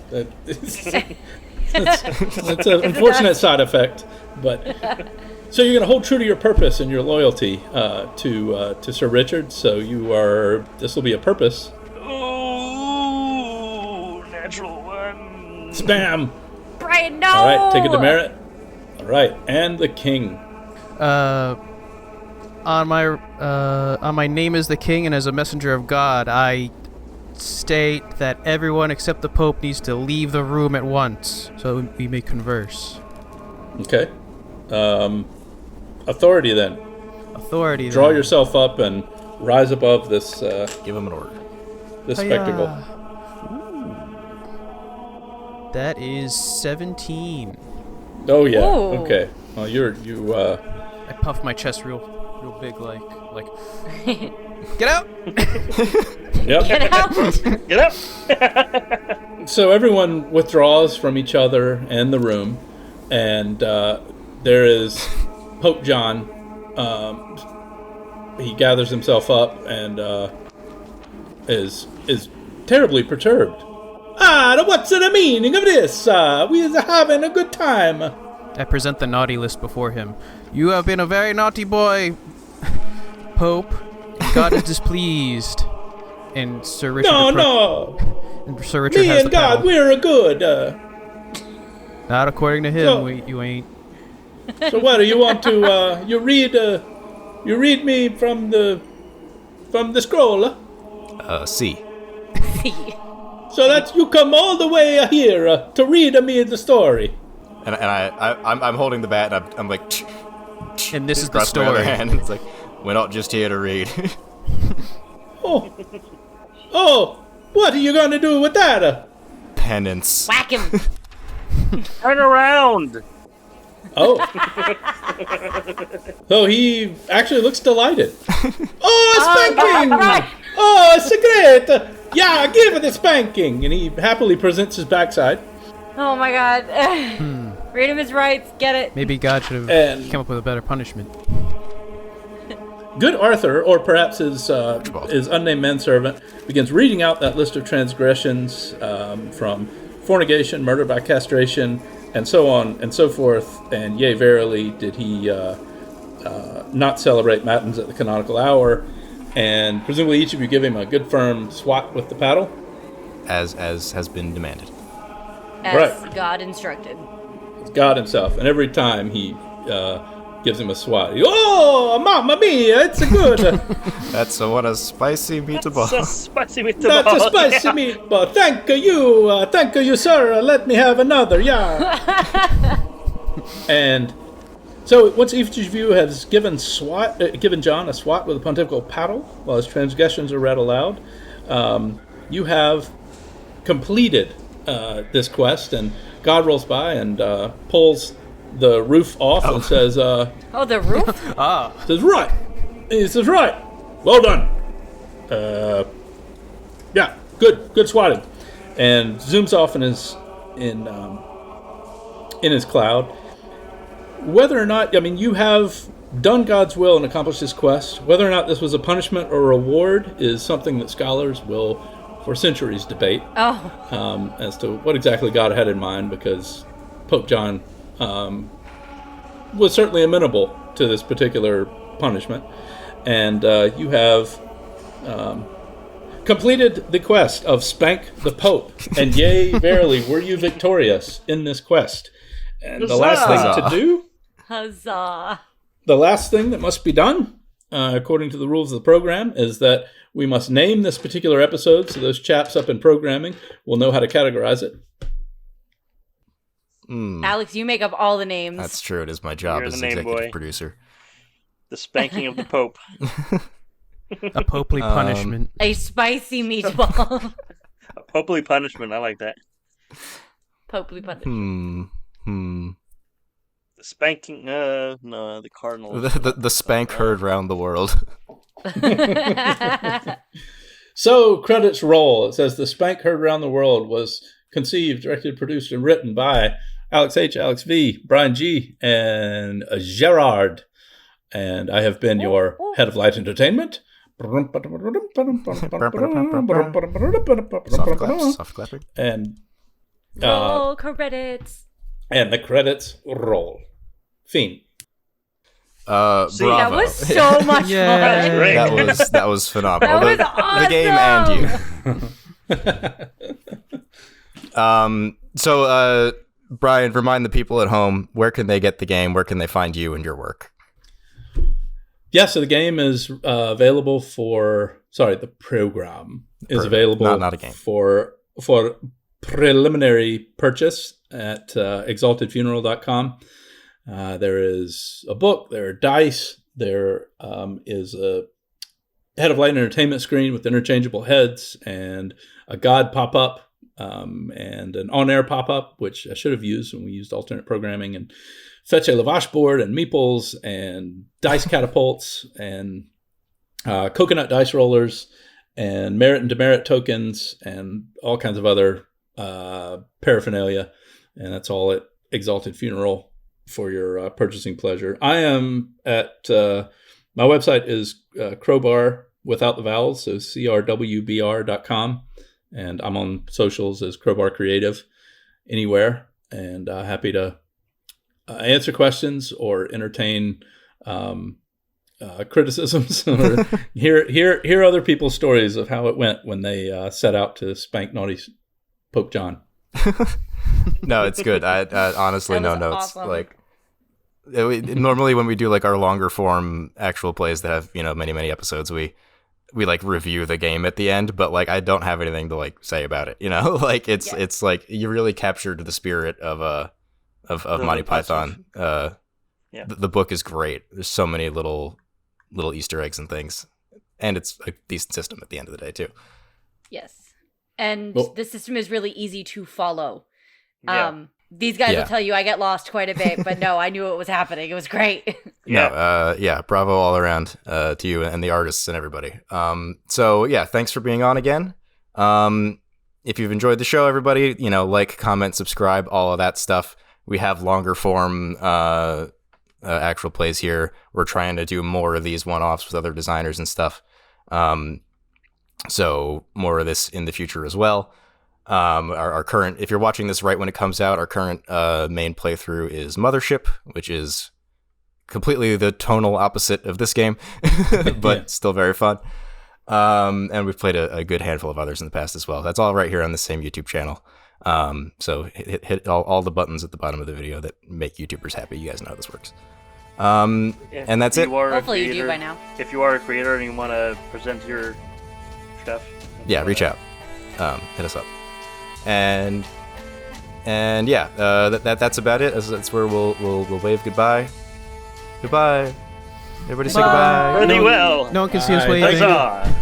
that's an unfortunate side effect, but So you're going to hold true to your purpose and your loyalty to Sir Richard. So this will be a purpose. Oh, natural one. Spam. Brian, no! All right, take a demerit. All right, and the king. On my name as the king and as a messenger of God, I state that everyone except the Pope needs to leave the room at once so we may converse. Okay. Authority then. Authority. Draw then. yourself up and rise above this. Give him an order. This spectacle. That is 17. Oh yeah. Ooh. Okay. Well, you. I puff my chest real big, like. Get out! Yep. Get out! Get up. So everyone withdraws from each other and the room, and there is Pope John. He gathers himself up and is terribly perturbed. What's the meaning of this? We is having a good time. I present the naughty list before him. You have been a very naughty boy, Pope. God is displeased. And Sir Richard... No. And Sir Richard Me has and the God, paddle. we're a good. Not according to him, So- you ain't. So what do you want to? You read me from the scroll. C. So that you come all the way here to read me the story. And I'm holding the bat, and I'm like, And this is the across my other story. hand. It's like, we're not just here to read. Oh, what are you going to do with that? Penance. Whack him! Turn around. Oh. So he actually looks delighted. Oh, a spanking! Oh, it's great! Yeah, give it a spanking! And he happily presents his backside. Oh my god. Read him his rights. Get it. Maybe God should have And- come up with a better punishment. Good Arthur, or perhaps his unnamed manservant, begins reading out that list of transgressions from fornication, murder by castration, and so on and so forth. And yea, verily, did he not celebrate matins at the canonical hour. And presumably each of you give him a good firm swat with the paddle. As has been demanded. As Right. God instructed. It's God himself. And every time he gives him a swat, oh, mamma mia, it's a good. That's what a spicy meatball. That's a spicy meatball. That's a spicy meatball. Thank you, sir. Let me have another. Yeah. And so once each of you has given John a swat with a pontifical paddle while his transgressions are read aloud, you have completed this quest. And God rolls by and pulls the roof off and says, Oh, the roof? says, right. He says, right. Well done. Yeah, good swatting. And zooms off in his cloud. Whether or not, you have done God's will and accomplished his quest. Whether or not this was a punishment or a reward is something that scholars will, for centuries, debate as to what exactly God had in mind, because Pope John was certainly amenable to this particular punishment. And you have completed the quest of Spank the Pope. And yea, verily, were you victorious in this quest. And the last thing to do, Huzzah. the last thing that must be done, according to the rules of the program, is that we must name this particular episode so those chaps up in programming will know how to categorize it. Alex, you make up all the names. That's true. It is my job You're as the name executive boy. producer. The spanking of the Pope. A popely punishment. A spicy meatball. A popely punishment. I like that. Popely punishment. The spanking. No, the cardinal. The spank heard round the world. So, credits roll. It says The Spank Heard Around the World was conceived, directed, produced, and written by Alex H., Alex V., Brian G., and Gerard. And I have been your head of light entertainment. Soft clapping. And Roll credits. the credits roll. Fiend. See, That bravo. was so much Yeah. fun. Great. that was phenomenal. That was The game and you. So, Brian, remind the people at home, where can they get the game? Where can they find you and your work? Yeah, so the game is available the program is available not a game. for preliminary purchase at exaltedfuneral.com. There is a book, there are dice, there is a Head of Light Entertainment screen with interchangeable heads and a God pop-up and an on-air pop-up, which I should have used when we used alternate programming, and Fetch a Lavash board and meeples and dice catapults and coconut dice rollers and merit and demerit tokens and all kinds of other paraphernalia. And that's all at Exalted Funeral for your purchasing pleasure. I am at, my website is crowbar without the vowels, so crwbr.com. And I'm on socials as Crowbar Creative anywhere, and happy to answer questions or entertain criticisms or hear other people's stories of how it went when they set out to spank naughty Pope John. No, it's good. I honestly, no That was notes. awesome. Like, normally when we do like our longer form actual plays that have, many episodes, we like review the game at the end, but like I don't have anything to like say about it, like it's like you really captured the spirit of Monty Python. The book is great. There's so many little Easter eggs and things, and it's a decent system at the end of the day too. Yes. And Well- the system is really easy to follow. Yeah. These guys Yeah. will tell you I get lost quite a bit, but no, I knew what was happening. It was great. Yeah, bravo all around to you and the artists and everybody. So yeah, thanks for being on again. If you've enjoyed the show, everybody, like, comment, subscribe, all of that stuff. We have longer form actual plays here. We're trying to do more of these one-offs with other designers and stuff. So more of this in the future as well. Our current, if you're watching this right when it comes out, our current main playthrough is Mothership, which is completely the tonal opposite of this game, but still very fun. And we've played a good handful of others in the past as well. That's all right here on the same YouTube channel. So hit all the buttons at the bottom of the video that make YouTubers happy. You guys know how this works. And that's it. Hopefully you do by now. If you are a creator and you want to present your stuff, Yeah, reach out. Hit us up. And yeah, that's about it. That's where we'll wave goodbye. Goodbye. Everybody say goodbye. Pretty well. No one can see us Bye. waving. Thanks on.